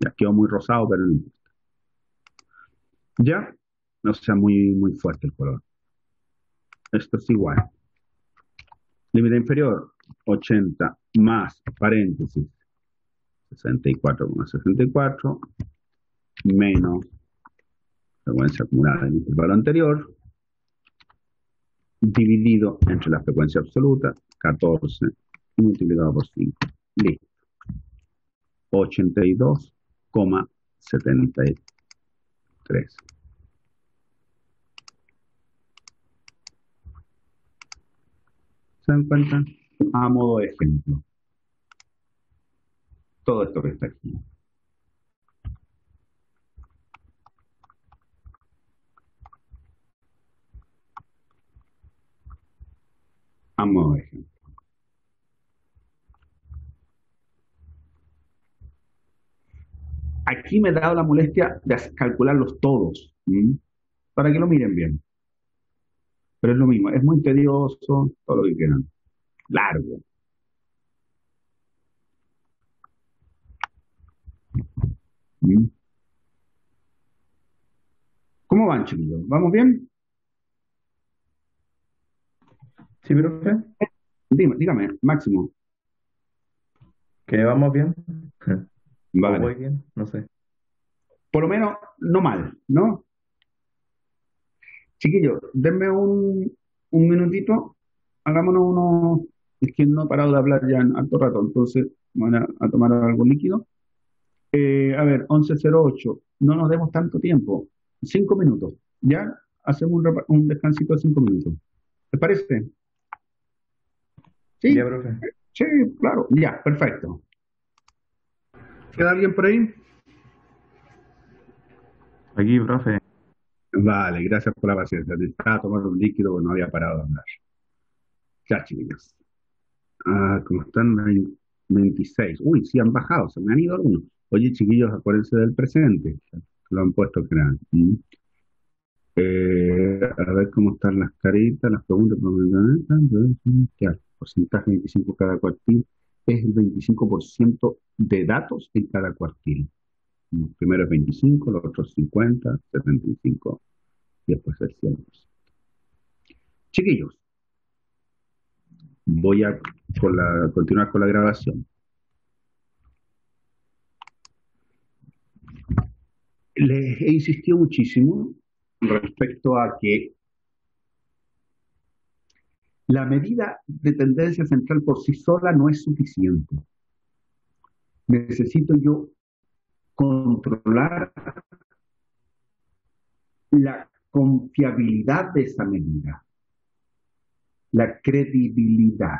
Ya quedó muy rosado, pero no importa. Ya, no sea muy fuerte el color. Esto es igual. Límite inferior, 80 más, paréntesis, 64,64 menos frecuencia acumulada en el intervalo anterior, dividido entre la frecuencia absoluta, 14 multiplicado por 5. Listo. 82,73. ¿Se dan cuenta? A modo de ejemplo. Todo esto que está aquí. A modo de ejemplo. Aquí me he dado la molestia de calcularlos todos, para que lo miren bien. Pero es lo mismo, es muy tedioso, todo lo que quieran. Largo. ¿Cómo van, chiquillos? ¿Vamos bien? Sí, profe, Dígame, Máximo. que vamos bien. ¿O Vale. voy bien? No sé. Por lo menos, no mal, ¿no? Chiquillos, denme un minutito, hagámonos uno, es que no he parado de hablar ya en alto rato, entonces van a tomar algo líquido. A ver, 11:08, no nos demos tanto tiempo, 5 minutos, ¿ya? Hacemos un descansito de 5 minutos. ¿Les parece? ¿Sí? Ya, profe. Sí, claro, ya, perfecto. ¿Queda alguien por ahí? Aquí, profe. Vale, gracias por la paciencia. Estaba tomando un líquido porque no había parado de hablar. Ya, chiquillos. Ah, ¿cómo están? 26. Uy, sí han bajado, se me han ido algunos. Oye, chiquillos, acuérdense del presente. Lo han puesto crean. A ver cómo están las caritas, las preguntas. Ya, porcentaje 25 cada cuartil. Es el 25% de datos en cada cuartil. Primero es 25, los otros 50, 75 y después el 100%. Chiquillos, voy a continuar con la grabación. Les he insistido muchísimo respecto a que la medida de tendencia central por sí sola no es suficiente. Necesito yo controlar la confiabilidad de esa medida, la credibilidad.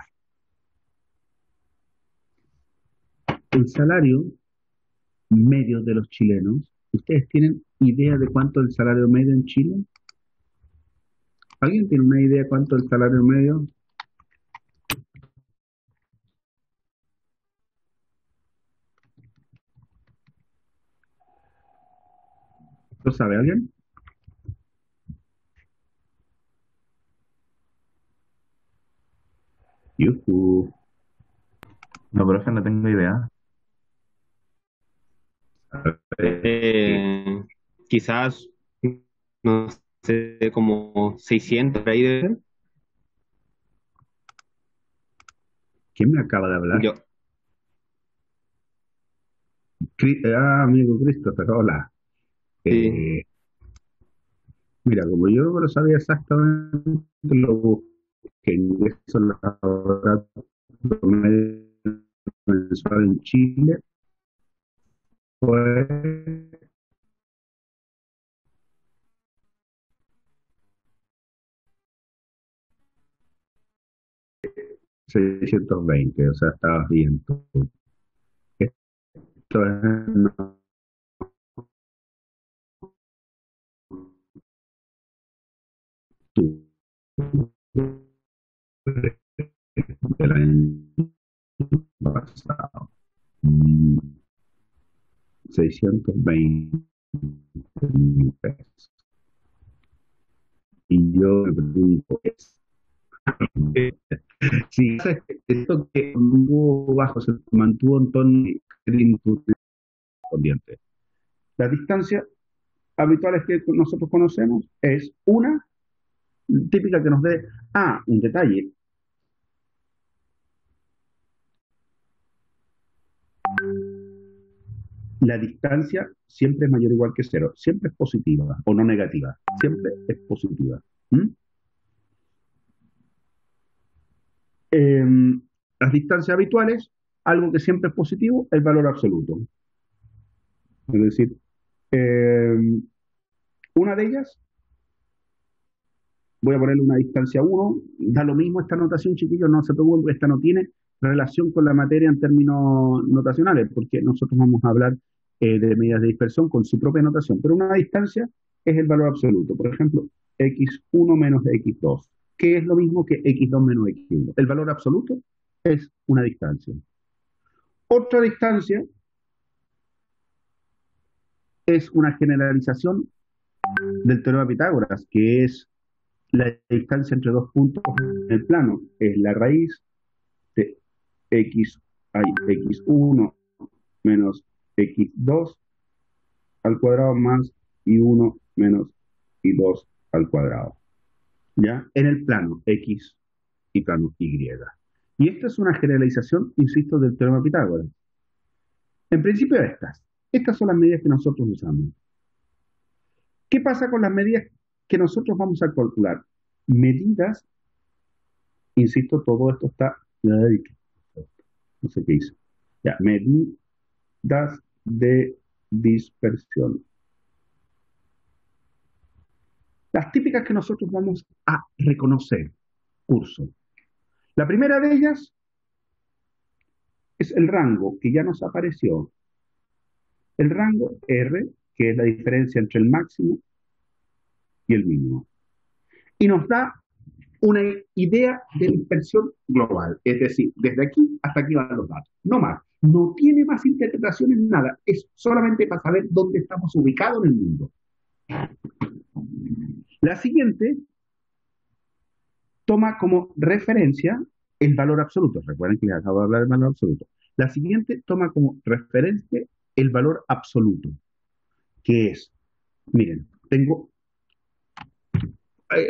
El salario medio de los chilenos, ¿ustedes tienen idea de cuánto es el salario medio en Chile? ¿Alguien tiene una idea de cuánto es el salario medio? ¿Lo sabe alguien? Yuhu. No, profe, no tengo idea. A ver, Quizás, no sé, como 600 por ahí debe ser. ¿quién me acaba de hablar? Yo. Amigo Christopher, hola. Sí. Eh, Mira, como yo no lo sabía exactamente, lo busqué en ingresos laborales promedio mensual en Chile, fue 620, o sea, estabas bien tú. Esto es en octubre del año pasado. Mm, 620.000 pesos. Y yo me pregunto, si esto que hubo bajo se mantuvo en torno al correspondiente. Las distancias habituales que nosotros conocemos es una típica que nos dé, un detalle, la distancia siempre es mayor o igual que cero, siempre es positiva o no negativa, siempre es positiva. ¿Mm? Las distancias habituales, algo que siempre es positivo, el valor absoluto. Es decir, eh, una de ellas, voy a ponerle una distancia 1, da lo mismo esta notación, chiquillos, no se preocupen, porque esta no tiene relación con la materia en términos notacionales, porque nosotros vamos a hablar de medidas de dispersión con su propia notación, pero una distancia es el valor absoluto. Por ejemplo, x1 menos x2, que es lo mismo que x2 menos x1. El valor absoluto es una distancia. Otra distancia es una generalización del teorema de Pitágoras, que es la distancia entre dos puntos en el plano. Es la raíz de x1 menos x2 al cuadrado más y1 menos y2 al cuadrado. ¿Ya? En el plano x y plano y. Y esta es una generalización, insisto, del teorema de Pitágoras. En principio estas son las medidas que nosotros usamos. ¿Qué pasa con las medidas que nosotros vamos a calcular? Medidas, insisto, todo esto está, no sé qué hice. Ya, medidas de dispersión. Las típicas que nosotros vamos a reconocer, curso. La primera de ellas es el rango, que ya nos apareció. El rango R, que es la diferencia entre el máximo y el mínimo. Y nos da una idea de dispersión global, es decir, desde aquí hasta aquí van los datos, no más. No tiene más interpretación en nada, es solamente para saber dónde estamos ubicados en el mundo. La siguiente toma como referencia el valor absoluto. Recuerden que les acabo de hablar del valor absoluto. La siguiente toma como referencia el valor absoluto, que es, miren,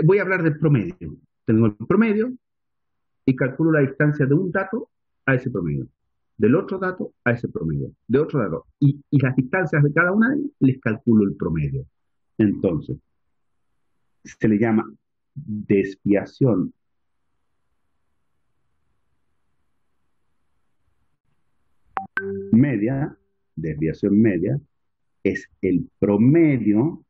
voy a hablar del promedio. Tengo el promedio y calculo la distancia de un dato a ese promedio, del otro dato a ese promedio, de otro dato. Y las distancias de cada una de ellas les calculo el promedio. Entonces, se le llama desviación media. Desviación media es el promedio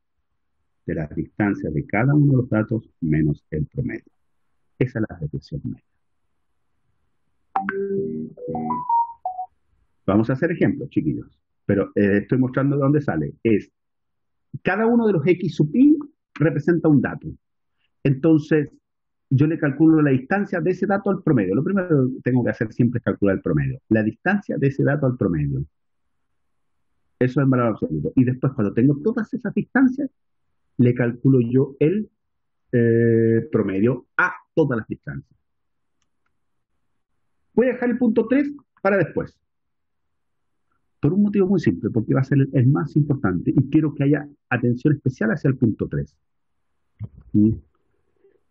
de las distancias de cada uno de los datos menos el promedio. Esa es la desviación media. Vamos a hacer ejemplos, chiquillos, pero estoy mostrando de dónde sale. Cada uno de los x sub i representa un dato. Entonces, yo le calculo la distancia de ese dato al promedio. Lo primero que tengo que hacer siempre es calcular el promedio. La distancia de ese dato al promedio. Eso es el valor absoluto. Y después, cuando tengo todas esas distancias, le calculo yo el promedio a todas las distancias. Voy a dejar el punto 3 para después. Por un motivo muy simple, porque va a ser el más importante y quiero que haya atención especial hacia el punto 3.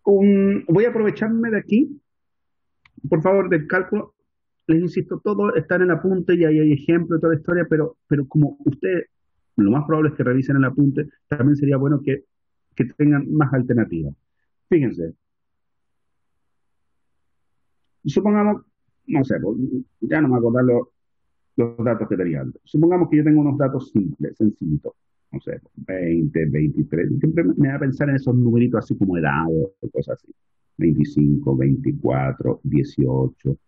Voy a aprovecharme de aquí, por favor, del cálculo. Les insisto, todo está en el apunte y ahí hay ejemplos de toda la historia, pero como ustedes, lo más probable es que revisen el apunte, también sería bueno que tengan más alternativas. Fíjense, supongamos, no sé, ya no me acuerdo los datos que tenía antes. Supongamos que yo tengo unos datos simples, sencillitos, no sé, 20, 23, siempre me da a pensar en esos numeritos así como edades, cosas así, 25, 24, 18,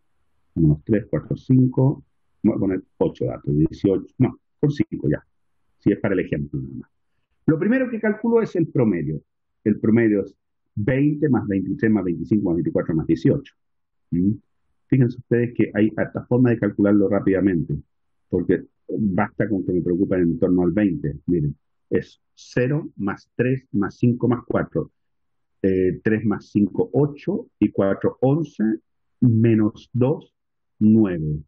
unos 3, 4, 5, voy a poner 8 datos, 18, no, por 5 ya, si es para el ejemplo nada más. Lo primero que calculo es el promedio. El promedio es 20 más 23 más 25 más 24 más 18. ¿Mm? Fíjense ustedes que hay hasta forma de calcularlo rápidamente, porque basta con que me preocupen en torno al 20. Miren, es 0 más 3 más 5 más 4. 3 más 5, 8 y 4, 11, menos 2, 9.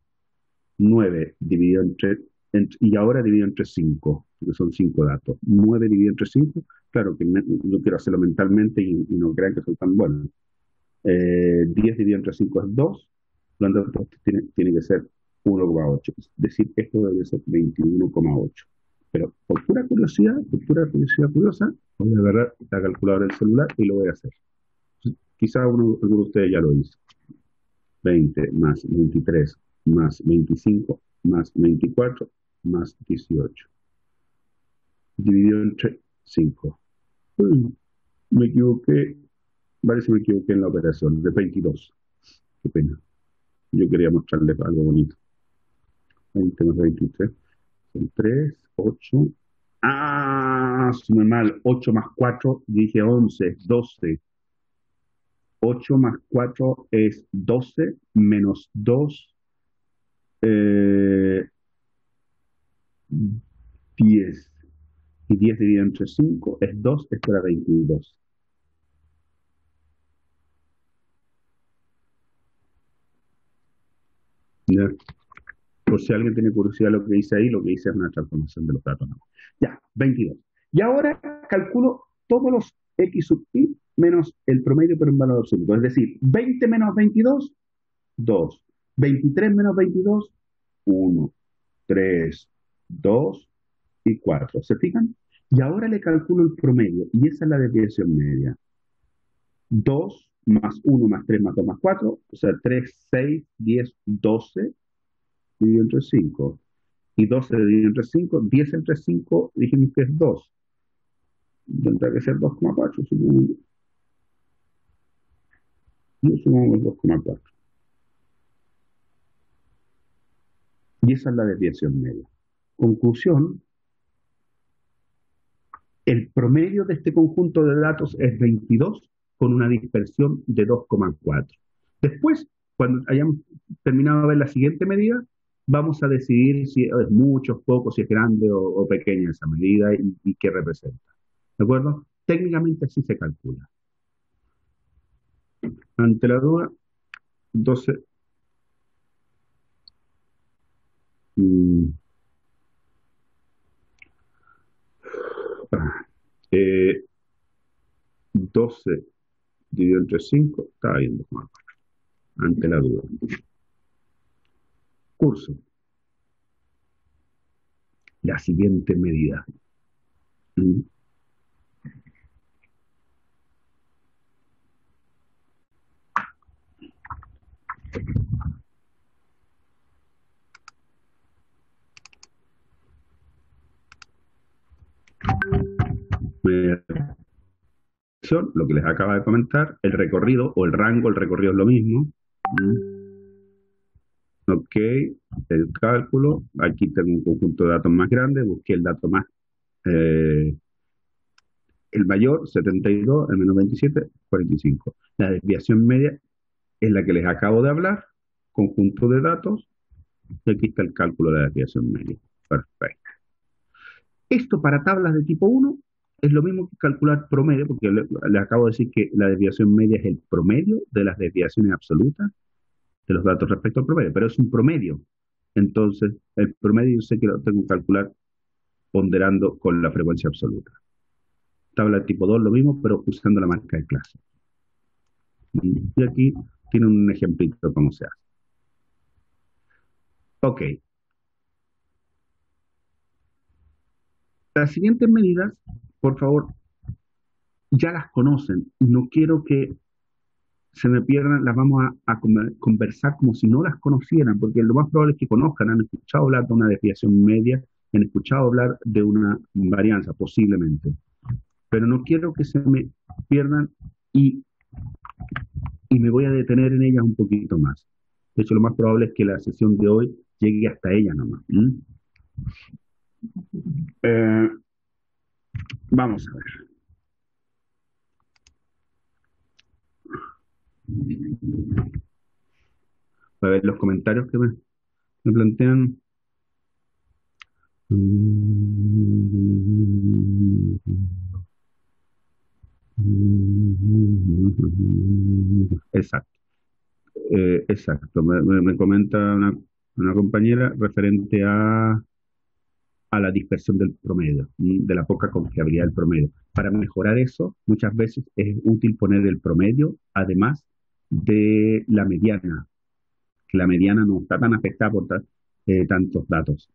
9 dividido y ahora dividido entre 5, porque son 5 datos. 9 dividido entre 5, claro que no quiero hacerlo mentalmente y no crean que soy tan bueno. 10 dividido entre 5 es 2, por lo tanto tiene que ser 1,8. Es decir, esto debe ser 21,8. Pero por pura curiosidad curiosa, voy a agarrar la calculadora del celular y lo voy a hacer. Quizá alguno de ustedes ya lo hizo. 20 más 23 más 25 más 24 más 18. Dividido entre 5. Me equivoqué. Parece que me equivoqué en la operación. De 22. Qué pena. Yo quería mostrarles algo bonito. 20 más 23. Son 3, 8. ¡Ah! Sumé mal. 8 más 4. Dije 11. 12. 8 más 4 es 12. Menos 2. 10. Y 10 dividido entre 5 es 2. Esto era 22. ¿Ya? Por si alguien tiene curiosidad de lo que hice ahí, lo que hice es una transformación de los datos. ¿No? Ya, 22. Y ahora calculo todos los x sub i menos el promedio por un valor absoluto. Es decir, 20 menos 22, 2. 23 menos 22, 1. 3, 2 y 4. ¿Se fijan? Y ahora le calculo el promedio, y esa es la desviación media. 2 más 1 más 3 más 2 más 4, o sea, 3, 6, 10, 12, dividido entre 5. Y 12 dividido entre 5, 10 entre 5, dijimos que es 2. Tendrá que ser 2,4, supongamos. No sumamos 2,4. Y esa es la desviación media. Conclusión, El promedio de este conjunto de datos es 22 con una dispersión de 2,4. Después, cuando hayamos terminado de ver la siguiente medida, vamos a decidir si es mucho, poco, si es grande o pequeña esa medida y qué representa. ¿De acuerdo? Técnicamente así se calcula. Ante la duda, 12. mm, ah, eh, 12 dividido entre 5, está bien, 2,4. Ante la duda. Curso. La siguiente medida. Mm, Lo que les acaba de comentar, el recorrido o el rango, el recorrido es lo mismo. Mm, Ok, el cálculo, aquí tengo un conjunto de datos más grande, busqué el dato más, eh, el mayor, 72, el menos 27, 45. La desviación media es la que les acabo de hablar, conjunto de datos, y aquí está el cálculo de la desviación media. Perfecto. Esto para tablas de tipo 1 es lo mismo que calcular promedio, porque le acabo de decir que la desviación media es el promedio de las desviaciones absolutas de los datos respecto al promedio, pero es un promedio. Entonces, el promedio yo sé que lo tengo que calcular ponderando con la frecuencia absoluta. Tabla de tipo 2 lo mismo, pero usando la marca de clase. Y aquí tiene un ejemplito de cómo se hace. Ok. Las siguientes medidas, por favor, ya las conocen. No quiero que se me pierdan, las vamos a conversar como si no las conocieran, porque lo más probable es que conozcan, han escuchado hablar de una desviación media, han escuchado hablar de una varianza, posiblemente. Pero no quiero que se me pierdan y, y me voy a detener en ellas un poquito más. De hecho, lo más probable es que la sesión de hoy llegue hasta ella nomás. Eh, vamos a ver. A ver los comentarios que me plantean. Exacto. Exacto. Me comenta una compañera referente a la dispersión del promedio, de la poca confiabilidad del promedio. Para mejorar eso, muchas veces es útil poner el promedio, además de la mediana, que la mediana no está tan afectada por tantos datos.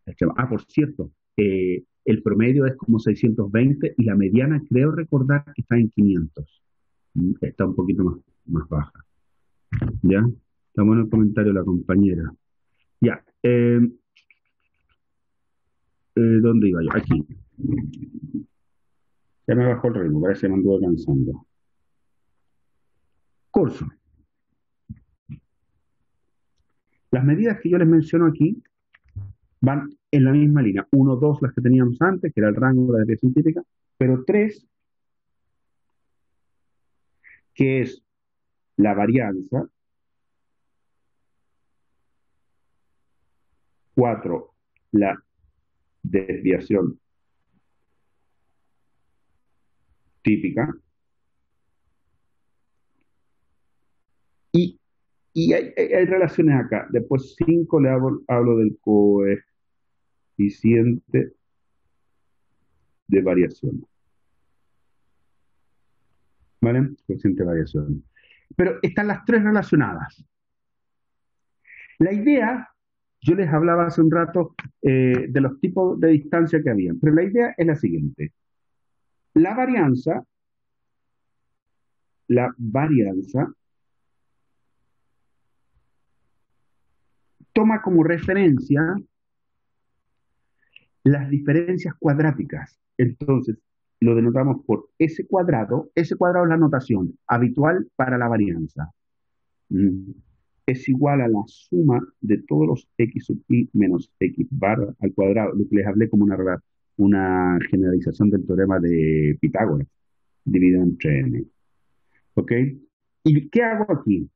Por cierto, el promedio es como 620 y la mediana creo recordar que está en 500. Está un poquito más baja. ¿Ya? Está bueno el comentario de la compañera. Ya. ¿Dónde iba yo? Aquí. Ya me bajó el ritmo, parece que me anduve cansando. Curso. Las medidas que yo les menciono aquí van en la misma línea. 1, 2, las que teníamos antes, que era el rango de la desviación típica, pero 3, que es la varianza. 4, la desviación típica. Y hay relaciones acá. Después 5 le hablo del coeficiente de variación. ¿Vale? Coeficiente de variación. Pero están las 3 relacionadas. La idea, yo les hablaba hace un rato de los tipos de distancia que había, pero la idea es la siguiente. La varianza toma como referencia las diferencias cuadráticas. Entonces, lo denotamos por S cuadrado. S cuadrado es la notación habitual para la varianza. Es igual a la suma de todos los x sub i menos x bar al cuadrado, lo que les hablé como una una generalización del teorema de Pitágoras, dividido entre n. ¿Ok? ¿Y qué hago aquí?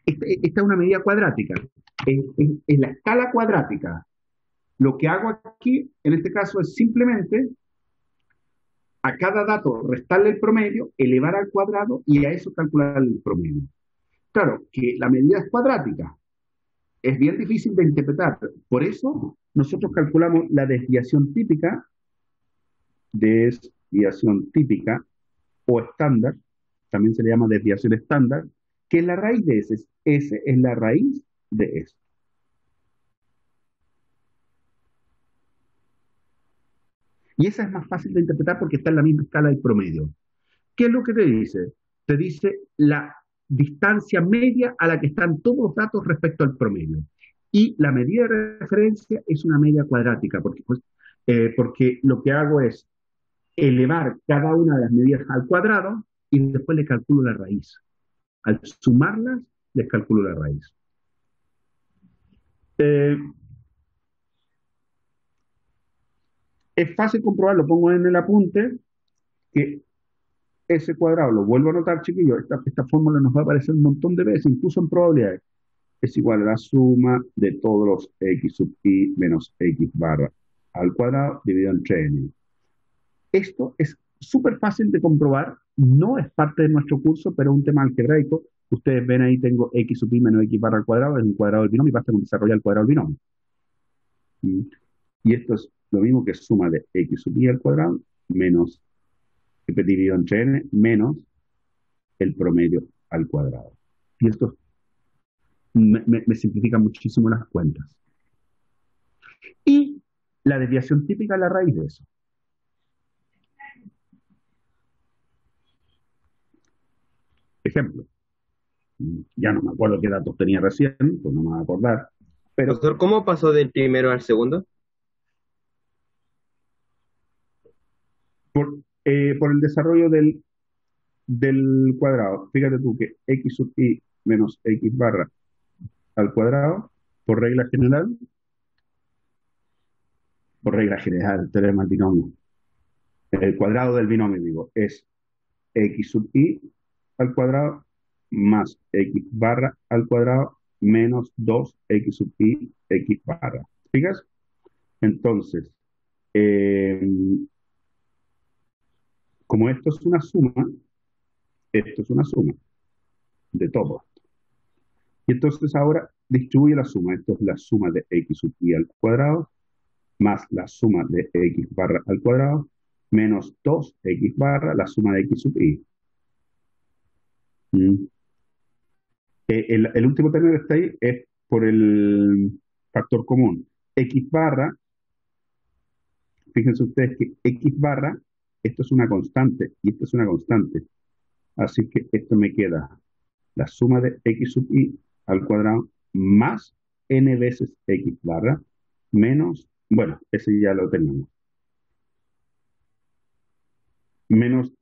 Esta es una medida cuadrática. Es la escala cuadrática. Lo que hago aquí, en este caso, es simplemente a cada dato restarle el promedio, elevar al cuadrado y a eso calcular el promedio. Claro, que la medida es cuadrática. Es bien difícil de interpretar. Por eso nosotros calculamos la desviación típica o estándar, también se le llama desviación estándar, que es la raíz de S. S es la raíz de S. Y esa es más fácil de interpretar porque está en la misma escala del promedio. ¿Qué es lo que te dice? Te dice la distancia media a la que están todos los datos respecto al promedio. Y la medida de referencia es una media cuadrática, porque lo que hago es elevar cada una de las medidas al cuadrado y después le calculo la raíz. Al sumarlas, les calculo la raíz. Es fácil comprobarlo, pongo en el apunte que ese cuadrado, lo vuelvo a anotar, chiquillos, esta fórmula nos va a aparecer un montón de veces, incluso en probabilidades, es igual a la suma de todos los x sub i menos x barra al cuadrado dividido entre n. Esto es súper fácil de comprobar, no es parte de nuestro curso, pero es un tema algebraico. Ustedes ven ahí, tengo x sub i menos x barra al cuadrado, es un cuadrado del binomio, y basta con desarrollar el cuadrado del binomio. Y esto es lo mismo que suma de x sub i al cuadrado menos dividido entre n menos el promedio al cuadrado. Y esto me simplifica muchísimo las cuentas. Y la desviación típica es la raíz de eso. Ejemplo. Ya no me acuerdo qué datos tenía recién, pues no me voy a acordar. Pero Doctor, ¿cómo pasó del primero al segundo? por el desarrollo del cuadrado. Fíjate tú que x sub i menos x barra al cuadrado, por regla general, teorema del binomio, el cuadrado del binomio, digo, es x sub i al cuadrado más x barra al cuadrado menos 2x sub i x barra. ¿Fijas? Entonces, como esto es una suma de todo. Y entonces ahora distribuye la suma. Esto es la suma de x sub i al cuadrado más la suma de x barra al cuadrado menos 2x barra la suma de x sub i. El último término que está ahí es por el factor común. X barra, fíjense ustedes que x barra, esto es una constante y esto es una constante. Así que esto me queda la suma de x sub i al cuadrado más n veces x barra menos, bueno, ese ya lo tenemos, menos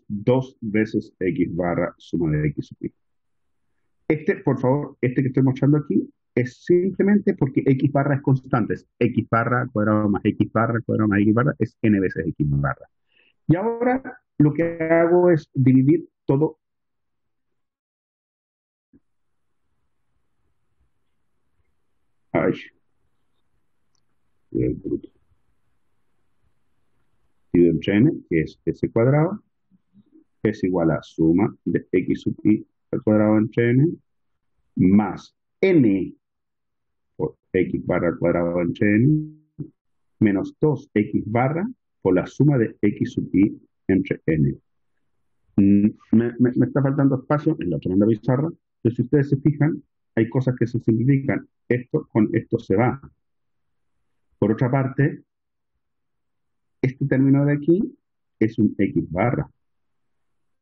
2 veces x barra suma de x sub i. Por favor, que estoy mostrando aquí es simplemente porque x barra es constante, es x barra al cuadrado más x barra al cuadrado más x barra, es n veces x barra. Y ahora lo que hago es dividir todo. Ay, bruto. Dividido entre n, que es s cuadrado, es igual a suma de x sub i al cuadrado entre n, más n por x barra al cuadrado entre n, menos 2x barra por la suma de x sub i entre n. Me está faltando espacio en la tremenda pizarra, pero si ustedes se fijan, hay cosas que se simplifican. Esto con esto se va. Por otra parte, este término de aquí es un x barra.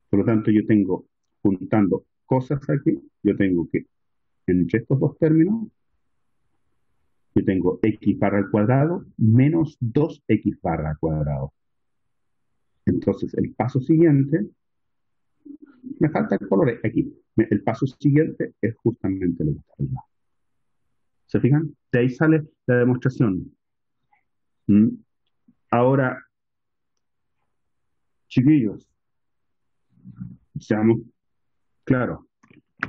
Por lo tanto, yo tengo, juntando cosas aquí, yo tengo que, entre estos dos términos, yo tengo x barra al cuadrado menos 2x barra al cuadrado. Entonces, el paso siguiente, me falta el color aquí. El paso siguiente es justamente lo que está arriba. ¿Se fijan? De ahí sale la demostración. ¿Mm? Ahora, chiquillos, seamos claros,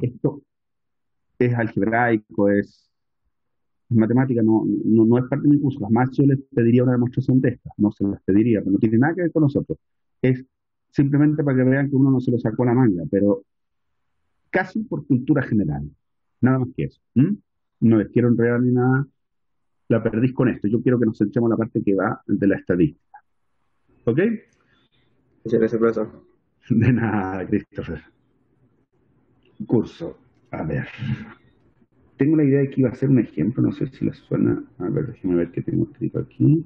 esto es algebraico, es matemática, no es parte de mi curso. Además, yo les pediría una demostración de estas, no se las pediría, pero no tiene nada que ver con nosotros. Es simplemente para que vean que uno no se lo sacó a la manga, pero casi por cultura general. Nada más que eso. ¿Mm? No les quiero enredar ni nada, la perdís con esto. Yo quiero que nos centremos en la parte que va de la estadística. ¿Ok? Muchas gracias, profesor. De nada, Christopher. Curso. A ver. Tengo la idea de que iba a ser un ejemplo, no sé si les suena. A ver, déjenme ver qué tengo escrito aquí.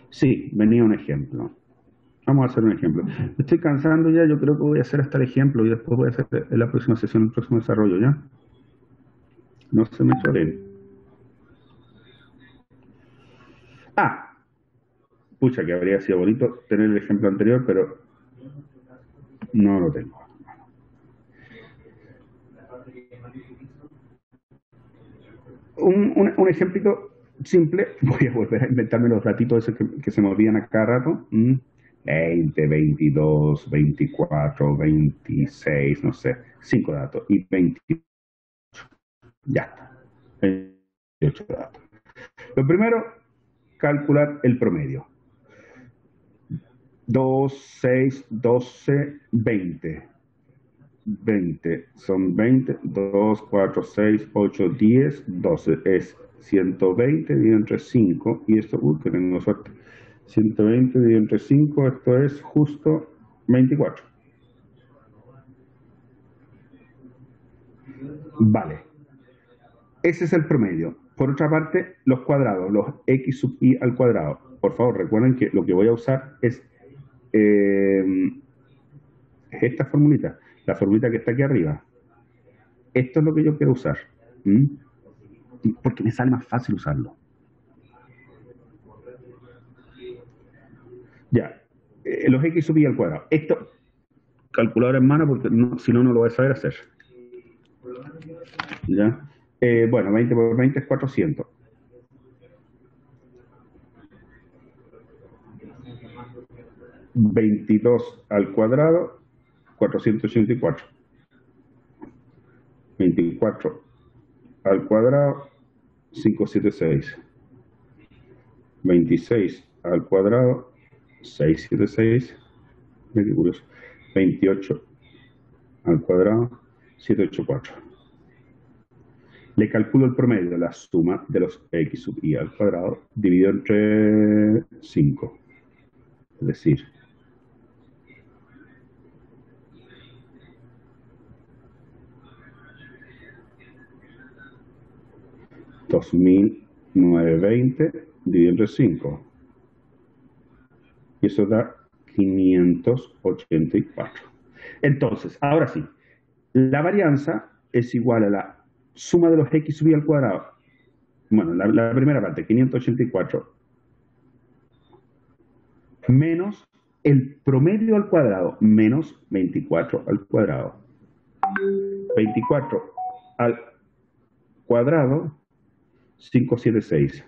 Sí, venía un ejemplo. Vamos a hacer un ejemplo. Me estoy cansando ya, yo creo que voy a hacer hasta el ejemplo y después voy a hacer en la próxima sesión, el próximo desarrollo, ¿ya? No se me choren. Ah, pucha, que habría sido bonito tener el ejemplo anterior, pero no lo tengo. Un ejemplito simple, voy a volver a inventarme los ratitos esos que se me olvidan a cada rato. 20, 22, 24, 26, no sé, 5 datos y 28. Ya está, 28 datos. Lo primero, calcular el promedio. 2, 6, 12, 20. 20, son 20, 2, 4, 6, 8, 10, 12, es 120 dividido entre 5, y esto, que tengo suerte, 120 dividido entre 5, esto es justo 24. Vale, ese es el promedio. Por otra parte, los cuadrados, los x sub i al cuadrado. Por favor, recuerden que lo que voy a usar es esta formulita, la formulita que está aquí arriba. Esto es lo que yo quiero usar. Porque me sale más fácil usarlo. Ya, los x sub i al cuadrado. Esto, calculadora en mano, porque si no, no lo voy a saber hacer. ¿Ya? Bueno, 20 por 20 es 400. $22 al cuadrado, 484. 24 al cuadrado, 576. 26 al cuadrado, 676. Qué curioso. 28 al cuadrado, 784. Le calculo el promedio, la suma de los x sub i al cuadrado, dividido entre 5. Es decir, 2.920 dividido entre 5. Y eso da 584. Entonces, ahora sí, la varianza es igual a la suma de los x sub i al cuadrado. Bueno, la primera parte, 584, menos el promedio al cuadrado, menos 24 al cuadrado. 24 al cuadrado, 576.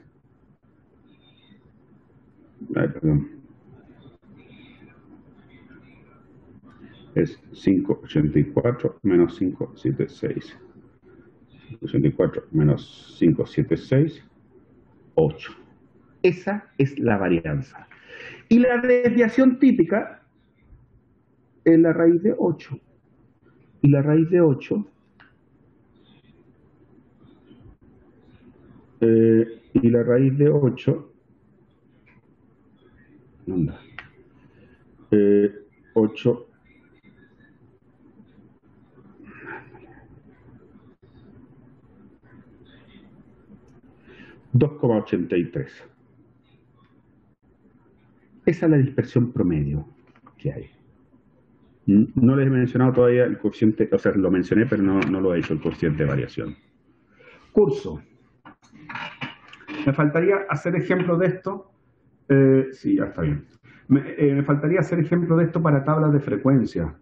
Ay, perdón. Es 584 menos 576. 584 menos 576, 8. Esa es la varianza. Y la desviación típica es la raíz de 8. Y la raíz de 8 y la raíz de 8 anda, 8 2,83. Esa es la dispersión promedio que hay. No les he mencionado todavía el coeficiente, o sea, lo mencioné, pero no lo he hecho, el coeficiente de variación. Curso. Me faltaría hacer ejemplo de esto. Sí, ya está bien. Me faltaría hacer ejemplo de esto para tablas de frecuencia.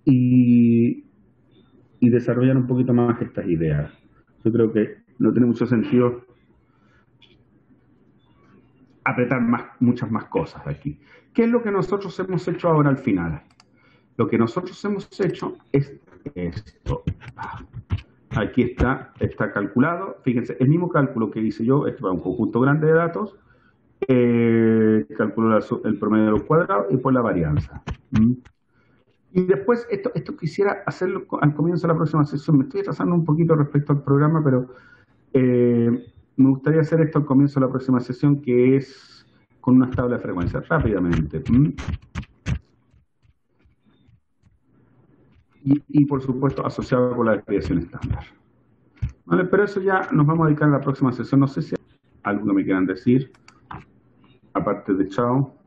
Y desarrollar un poquito más estas ideas. Yo creo que no tiene mucho sentido apretar muchas más cosas aquí. ¿Qué es lo que nosotros hemos hecho ahora al final? Lo que nosotros hemos hecho es esto. Aquí está calculado. Fíjense, el mismo cálculo que hice yo, esto va a un conjunto grande de datos, calculo el promedio de los cuadrados y por la varianza. Y después, esto quisiera hacerlo al comienzo de la próxima sesión. Me estoy atrasando un poquito respecto al programa, pero me gustaría hacer esto al comienzo de la próxima sesión, que es con una tabla de frecuencia, rápidamente. Y por supuesto, asociado con la desviación estándar. Vale, pero eso ya nos vamos a dedicar a la próxima sesión. No sé si hay algo que me quieran decir, aparte de chao.